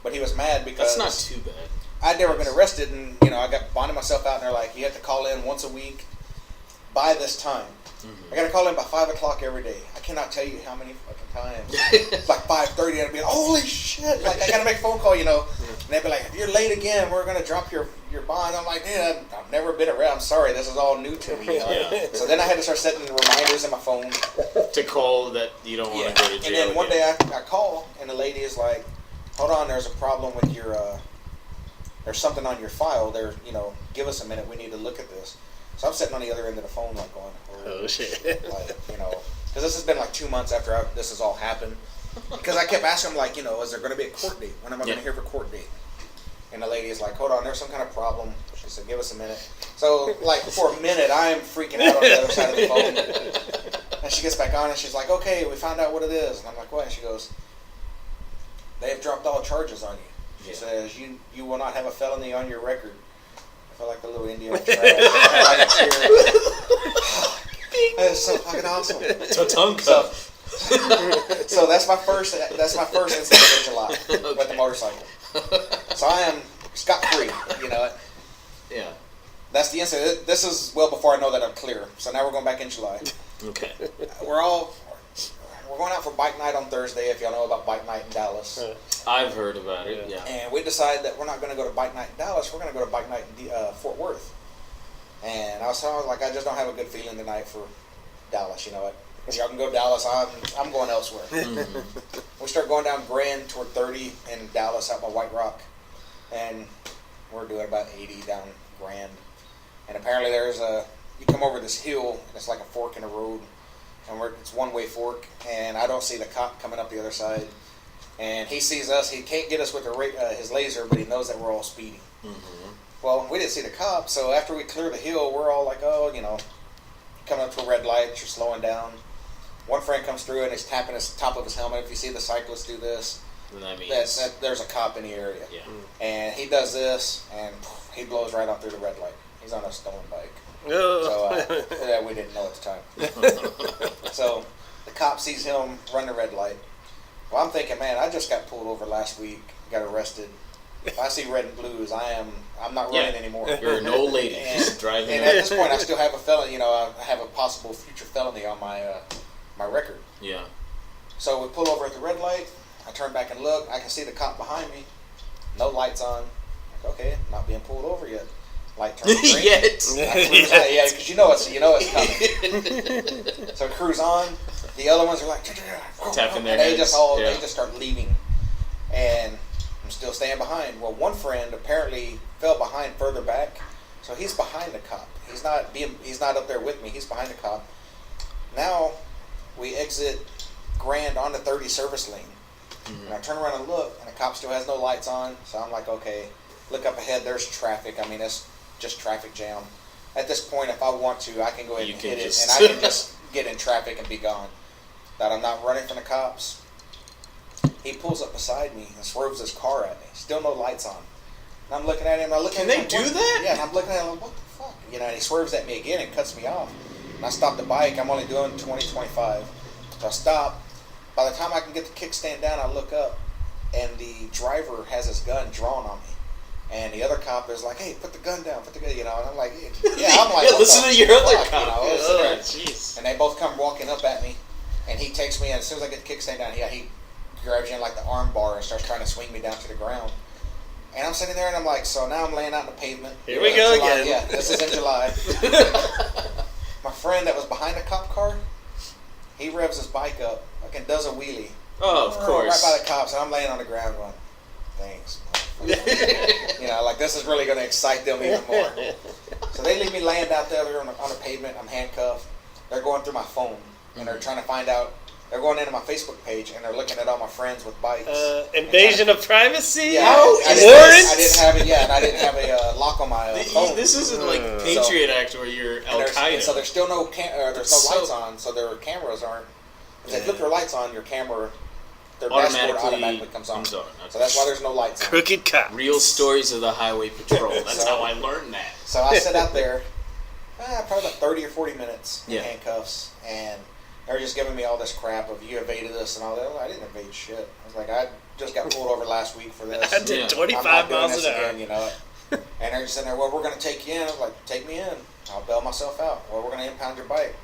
but he was mad because... That's not too bad. I'd never been arrested, and, I got bonded myself out, and they're like, you have to call in once a week by this time. I got to call in by 5 o'clock every day. I cannot tell you how many fucking times. It's like 5:30, and I'd be like, holy shit! Like, I got to make a phone call, And they'd be like, if you're late again, we're going to drop your bond. I'm like, dude, I've never been around. I'm sorry, this is all new to me. So then I had to start setting reminders in my phone. To call that you don't want to go to jail. And then one day I call, and the lady is like, hold on, there's a problem with your, there's something on your file there, give us a minute, we need to look at this. So I'm sitting on the other end of the phone like going, oh shit. Like, because this has been like 2 months after this has all happened. Because I kept asking him, like, is there going to be a court date? When am I going to hear for court date? And the lady is like, hold on, there's some kind of problem. She said, give us a minute. So, like, for a minute, I'm freaking out on the other side of the phone. And she gets back on and she's like, okay, we found out what it is. And I'm like, what? And she goes, they have dropped all charges on you. She says, you will not have a felony on your record. I feel like the little Indian was trying. That is so fucking awesome. Tatanka. So that's my first incident in July with the motorcycle. So I am scot-free, Yeah. That's the incident. This is well before I know that I'm clear. So now we're going back in July. Okay. We're going out for bike night on Thursday, if y'all know about bike night in Dallas. I've heard about it, yeah. And we decided that we're not going to go to bike night in Dallas. We're going to go to bike night in Fort Worth. And I was like, I just don't have a good feeling tonight for Dallas. If y'all can go to Dallas, I'm going elsewhere. We start going down Grand toward 30 in Dallas out by White Rock. And we're doing about 80 down Grand. And apparently you come over this hill, and it's like a fork in the road. And it's one-way fork, and I don't see the cop coming up the other side. And he sees us. He can't get us with his laser, but he knows that we're all speeding. Mm-hmm. Well, we didn't see the cop, so after we clear the hill, we're all like, coming up to a red light, you're slowing down. One friend comes through, and he's tapping the top of his helmet. If you see the cyclist do this, then that means there's a cop in the area. Yeah. And he does this, and he blows right off through the red light. He's on a stolen bike. Oh. So we didn't know at the time. So the cop sees him run the red light. Well, I'm thinking, man, I just got pulled over last week, got arrested. If I see red and blues, I'm not running anymore. You're an old lady just driving. And at this point, I still have a felony. I have a possible future felony on my my record. Yeah. So we pull over at the red light. I turn back and look. I can see the cop behind me. No lights on. Like, okay, not being pulled over yet. Light turns green. Yet. Yeah, because you know it's coming. So cruise on. The other ones are like tapping their heads. They just start leaving, and I'm still staying behind. Well, one friend apparently fell behind further back, so he's behind the cop. He's not up there with me. He's behind the cop. Now we exit Grand on the 30 service lane, and I turn around and look, and the cop still has no lights on. So I'm like, okay, look up ahead. There's traffic. I mean, it's just traffic jam. At this point, if I want to, I can go ahead and hit it, and I can just get in traffic and be gone. That I'm not running from the cops. He pulls up beside me and swerves his car at me. Still no lights on. And I'm looking at him. Can they do that? Yeah, and I'm looking at him. What the fuck? You know, and he swerves at me again and cuts me off. And I stop the bike. I'm only doing 20, 25. So I stop. By the time I can get the kickstand down, I look up, and the driver has his gun drawn on me. And the other cop is like, hey, put the gun down, you know. And I'm like, yeah, I'm like, listen to your other cop. You know, jeez. And they both come walking up at me, and he takes me, and as soon as I get the kickstand down, he grabs you in like the arm bar and starts trying to swing me down to the ground. And I'm sitting there, and I'm like, so now I'm laying out on the pavement. Here we go July, again. Yeah, this is in July. My friend that was behind the cop car, he revs his bike up, like, and does a wheelie. Oh, of course. Right by the cops, and I'm laying on the ground going, thanks. You know, like, this is really going to excite them even more. So they leave me laying out there on the pavement. I'm handcuffed. They're going through my phone, and they're trying to find out. They're going into my Facebook page, and they're looking at all my friends with bikes. Invasion of privacy? Yeah, Warrants? I didn't have it. Yeah, and I didn't have a lock on my phone. This isn't like Patriot Act where you're Al Qaeda. So there's still no lights on, so their cameras aren't. If they flip their lights on, your camera, their dashboard automatically comes on. Okay. So that's why there's no lights on. Crooked cop. Real stories of the Highway Patrol. That's how I learned that. So I sit out there, probably about 30 or 40 minutes in handcuffs, and they're just giving me all this crap of you evaded this and all that. I didn't evade shit. I was like, I just got pulled over last week for this. I did 25 miles an hour. Again, you know. And they're just sitting there, well, we're going to take you in. I was like, take me in. I'll bail myself out. Well, we're going to impound your bike.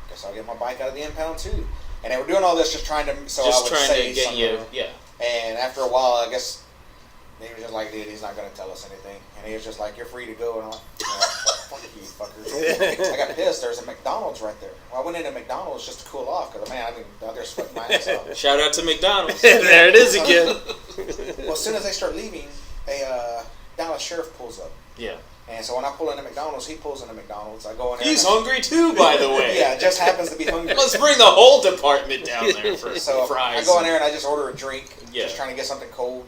Guess I'll get my bike out of the impound too. And they were doing all this just trying to, so I would say something. Yeah. And after a while, I guess they were just like, dude, he's not going to tell us anything. And he was just like, you're free to go. And I'm like, fuck you, fuckers. I got pissed. There's a McDonald's right there. Well, I went into McDonald's just to cool off because, man, I've been out there sweating my ass off. Shout out to McDonald's. There it is again. Well, as soon as they start leaving, a Dallas sheriff pulls up. Yeah. And so when I pull into McDonald's, he pulls into McDonald's. I go in there. He's hungry too, by the way. Yeah, just happens to be hungry. Let's bring the whole department down there for fries. I go in there and I just order a drink. Yeah. Just trying to get something cold.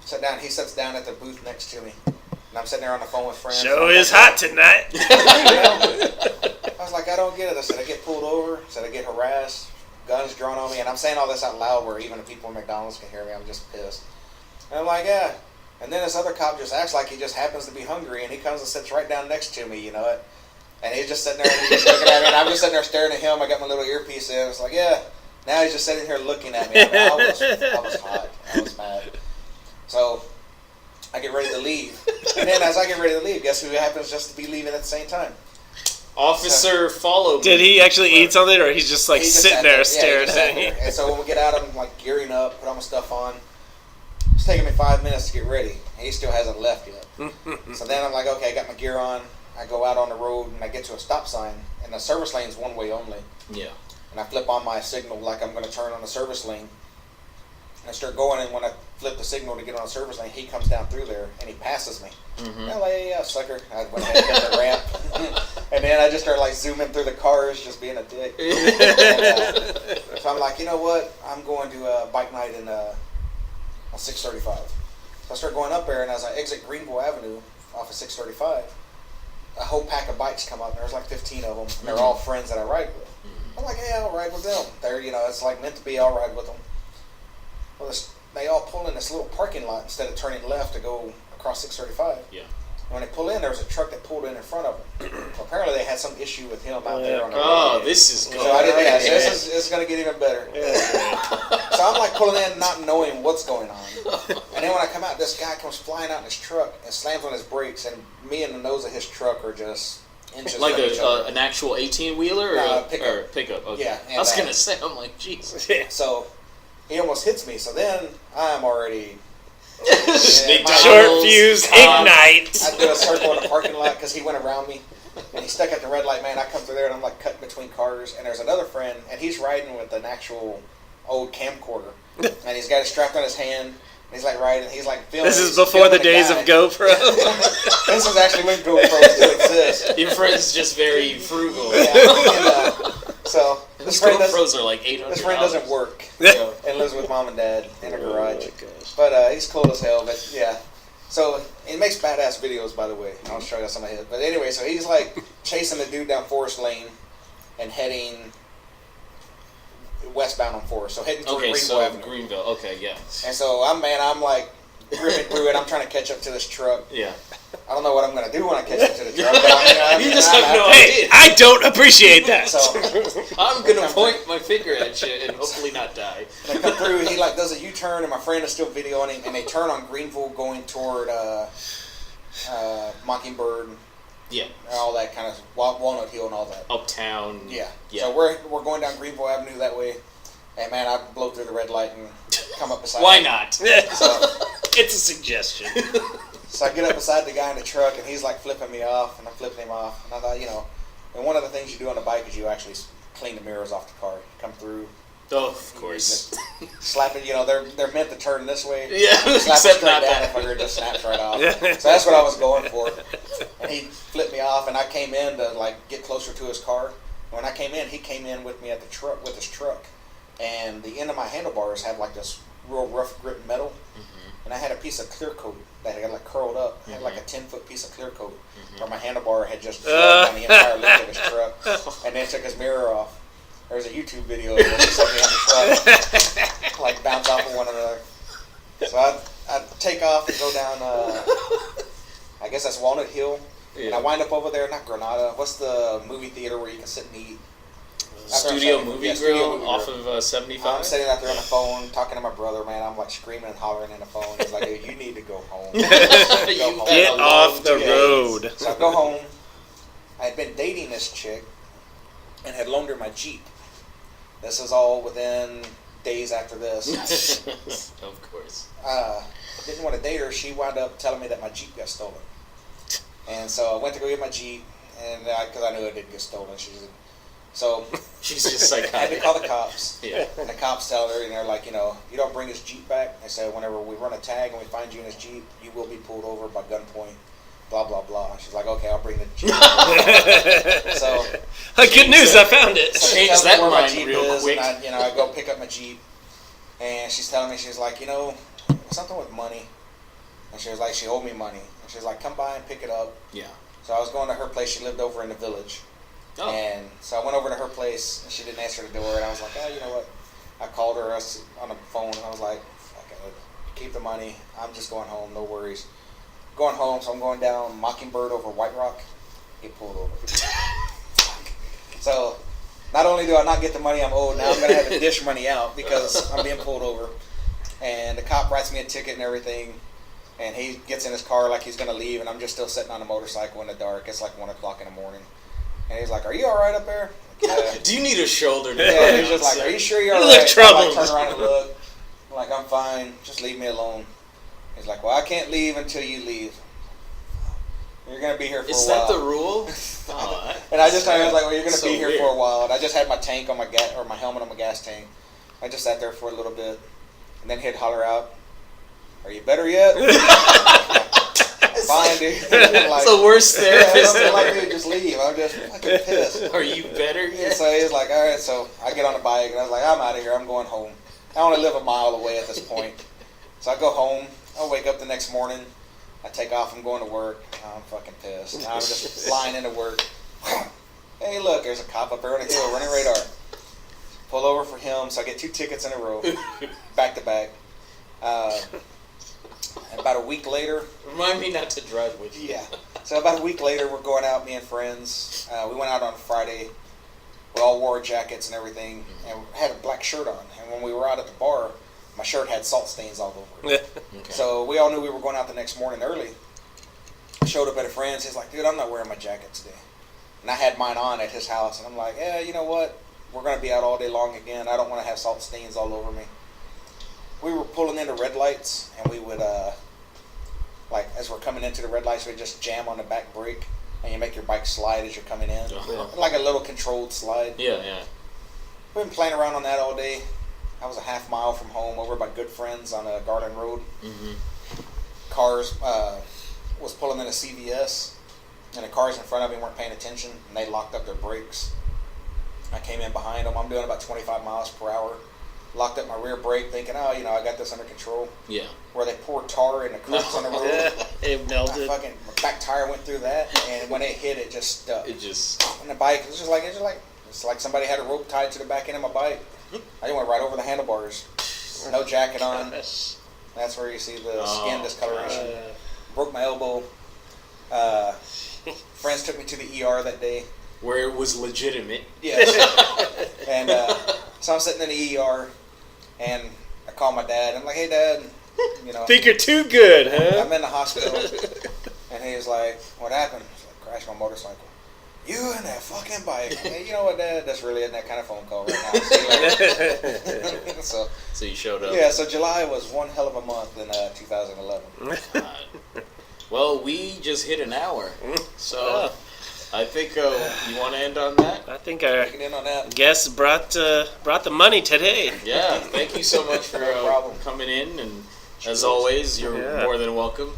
Sit down. He sits down at the booth next to me. And I'm sitting there on the phone with friends. Show is hot tonight. I was like, I don't get it. I said, I get pulled over. I said, I get harassed. Guns drawn on me. And I'm saying all this out loud where even the people in McDonald's can hear me. I'm just pissed. And I'm like, yeah. And then this other cop just acts like he just happens to be hungry, and he comes and sits right down next to me, you know it. And he's just sitting there, and he's just looking at me, and I'm just sitting there staring at him. I got my little earpiece in. It's like, yeah. Now he's just sitting here looking at me. I was hot. I was mad. So I get ready to leave. And then as I get ready to leave, guess who happens just to be leaving at the same time? Officer, follow me. Did he actually eat something, or he's just like sitting there staring at you? And so when we get out, I'm like gearing up, put all my stuff on. It's taking me 5 minutes to get ready. And he still hasn't left yet. So then I'm like, okay, I got my gear on. I go out on the road and I get to a stop sign. And the service lane's one way only. Yeah. And I flip on my signal like I'm going to turn on the service lane. And I start going, and when I flip the signal to get on the service lane, he comes down through there and he passes me. LA, sucker. I went ahead and hit the ramp. And then I just started like zooming through the cars, just being a dick. And, so I'm like, you know what? I'm going to a bike night in on 635. So I start going up there, and as I exit Greenville Avenue off of 635, a whole pack of bikes come up. And there's like 15 of them, and they're all friends that I ride with. I'm like, hey, I'll ride with them. They're, you know, it's like meant to be. I'll ride with them. Well, they all pull in this little parking lot instead of turning left to go across 635. Yeah. And when they pull in, there was a truck that pulled in front of them. Well, apparently, they had some issue with him out there on the road. Oh, this is good. So I didn't. Yeah, this is going to get even better. So I'm like pulling in, not knowing what's going on. And then when I come out, this guy comes flying out in his truck and slams on his brakes, and me and the nose of his truck are just inches like from each other. an actual 18-wheeler No, or pickup. Or pickup. Okay. Yeah, I was gonna say, I'm like, Jesus. So he almost hits me. So then I'm already Short fuse, ignite. I do a circle in the parking lot because he went around me. And he's stuck at the red light, man. I come through there, and I'm like cutting between cars. And there's another friend, and he's riding with an actual old camcorder. And he's got it strapped on his hand. And he's like riding. He's like filming. This is before the days of GoPro. This is actually when GoPros still exist. Your friend's just very frugal. Yeah. So this friend GoPros are like $800. This friend doesn't work and lives with mom and dad in a garage. Oh, but he's cool as hell. But yeah. So he makes badass videos, by the way. I'll show you some of his. But anyway, so he's like chasing the dude down Forest Lane and heading westbound on Forest. So heading toward Greenville Avenue. Greenville. Okay, yeah. And so I'm like ripping through it. I'm trying to catch up to this truck. Yeah. I don't know what I'm going to do when I catch into the truck. But you just have no idea. I don't appreciate that. So I'm going to point my finger at you and hopefully not die. They come through, he like does a U-turn, and my friend is still videoing him, and they turn on Greenville going toward Mockingbird. Yeah. All that kind of Walnut Hill and all that. Uptown. Yeah. Yeah. So we're going down Greenville Avenue that way. And man, I blow through the red light and come up beside Why him. not? So, It's a suggestion. so I get up beside the guy in the truck, and he's like flipping me off, and I'm flipping him off. And I thought, and one of the things you do on the bike is you actually clean the mirrors off the car. You come through. Oh, of course. Slap it, they're meant to turn this way. Yeah, Slap it except straight not down that. if I just snaps right off. So that's what I was going for. And he flipped me off, and I came in to like get closer to his car. And when I came in, he came in with me at the truck with his truck. And the end of my handlebars had like this real rough grip metal, and I had a piece of clear coat that had like curled up. I had like a 10-foot piece of clear coat where my handlebar had just drugged on the entire length of his truck, and then took his mirror off. There's a YouTube video of it just me on the truck, like bounce off of one another. So I take off and go down. I guess that's Walnut Hill, and I wind up over there. Not Granada. What's the movie theater where you can sit and eat? Studio Movie Grill off of 75? I'm sitting out there on the phone talking to my brother, man. I'm like screaming and hollering in the phone. He's like, dude, you need to go home. Get off the road. So I go home. I had been dating this chick and had loaned her my Jeep. This is all within days after this. Of course. Didn't want to date her. She wound up telling me that my Jeep got stolen. And so I went to go get my Jeep, and because I knew it did get stolen. So She's just psychotic. I had to call the cops. Yeah. And the cops tell her, and they're like, you don't bring his Jeep back. They say, whenever we run a tag and we find you in his Jeep, you will be pulled over by gunpoint. Blah, blah, blah. She's like, okay, I'll bring the Jeep. So, good news, I found it. so Change tells me that where my mind Jeep real is, quick. and I go pick up my Jeep, and she's telling me, she's like, something with money. And she was like, she owed me money. And she was like, come by and pick it up. Yeah. So I was going to her place. She lived over in the village. Oh. And so I went over to her place, and she didn't answer the door, and I was like, you know what? I called her on the phone, and I was like, okay, keep the money. I'm just going home, no worries. Going home, so I'm going down Mockingbird over White Rock, get pulled over. So not only do I not get the money I'm owed, now I'm going to have to dish money out because I'm being pulled over. And the cop writes me a ticket and everything, and he gets in his car like he's going to leave, and I'm just still sitting on a motorcycle in the dark. It's like 1 o'clock in the morning. And he's like, are you all right up there? Like, yeah. Do you need a shoulder? Yeah, he's just like, are you sure you're all You right? look troubled. I turn around and look. I'm like, I'm fine. Just leave me alone. He's like, well, I can't leave until you leave. You're going to be here for Is a while. that the rule? And I was like, well, you're going to so be here weird. for a while. And I just had my tank on my my helmet on my gas tank. I just sat there for a little bit. And then he'd holler out, are you better yet? Fine, dude. It's the worst therapist I'm like, ever. dude, just leave. I'm just fucking pissed. Are you better And yet? so he's like, all right. So I get on the bike, and I was like, I'm out of here. I'm going home. I only live a mile away at this point. So I go home. I wake up the next morning. I take off. I'm going to work. I'm fucking pissed. I'm just flying into work. Hey, look, there's a cop up there on the hill running radar. Pull over for him. So I get 2 tickets in a row, back to back. And about a week later, Remind me not to drive with you. yeah. So about a week later, we're going out, me and friends. We went out on Friday. We all wore jackets and everything, and had a black shirt on. And when we were out at the bar, my shirt had salt stains all over it. Okay. So we all knew we were going out the next morning early. Showed up at a friend's. He's like, dude, I'm not wearing my jacket today. And I had mine on at his house. And I'm like, yeah, you know what? We're going to be out all day long again. I don't want to have salt stains all over me. We were pulling into red lights, and we would, like, as we're coming into the red lights, we'd just jam on the back brake, and you make your bike slide as you're coming in. Uh-huh. Like a little controlled slide. Yeah, yeah. We've been playing around on that all day. I was a half mile from home over by Good Friends on Garland Road. Mm-hmm. Cars was pulling in a CVS, and the cars in front of me weren't paying attention, and they locked up their brakes. I came in behind them. I'm doing about 25 miles per hour. Locked up my rear brake, thinking, I got this under control. Yeah. Where they poured tar in the cracks on the road. It melted. My back tire went through that, and when it hit, it just stuck. It just... And the bike, it's like somebody had a rope tied to the back end of my bike. I went right over the handlebars. No jacket on. That's where you see the skin discoloration. Broke my elbow. Friends took me to the ER that day. Where it was legitimate. Yes. And so I'm sitting in the ER, and I call my dad. I'm like, hey, Dad, think you're too good, huh? I'm in the hospital. And he was like, what happened? I was like, crashed my motorcycle. You and that fucking bike. Hey, you know what, Dad? That's really in that kind of phone call right now. So you showed up. Yeah, so July was one hell of a month in 2011. Well, we just hit an hour. So I think you want to end on that? I think our end on that. guest brought the money today. Yeah, thank you so much for coming in. And as always, you're more than welcome.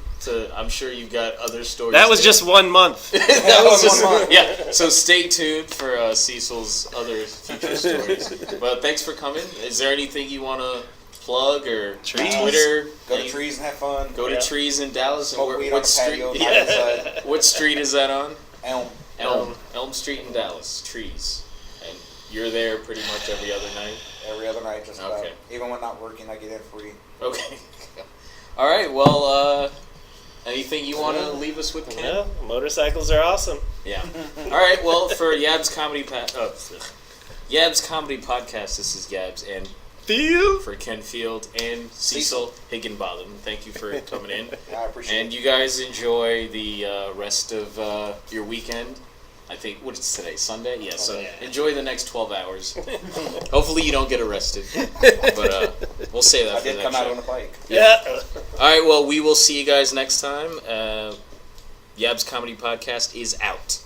I'm sure you've got other stories. That was just 1 month. That was just 1 month. Yeah, so stay tuned for Cecil's other future stories. But thanks for coming. Is there anything you want to plug or Twitter? Go to Trees and have fun. Go to Trees in Dallas. Smoke weed on the patio. What street is that on? Elm Street in Dallas. Trees. And you're there pretty much every other night? Every other night, just about. Even when not working, I get in free. Okay. All right, well, anything you want to leave us with, Ken? Yeah, motorcycles are awesome. Yeah. All right, well, for YabsComedy Podcast, this is Yabs, and Feild. For Ken Feild and Cecil Higgenbotham. Thank you for coming in. I appreciate it. And you guys enjoy the rest of your weekend. I think, what is today, Sunday? Yeah, so enjoy the next 12 hours. Hopefully you don't get arrested. But we'll say that I for did the come next out show. on the bike. Yeah. All right, well, we will see you guys next time. YabsComedy Podcast is out.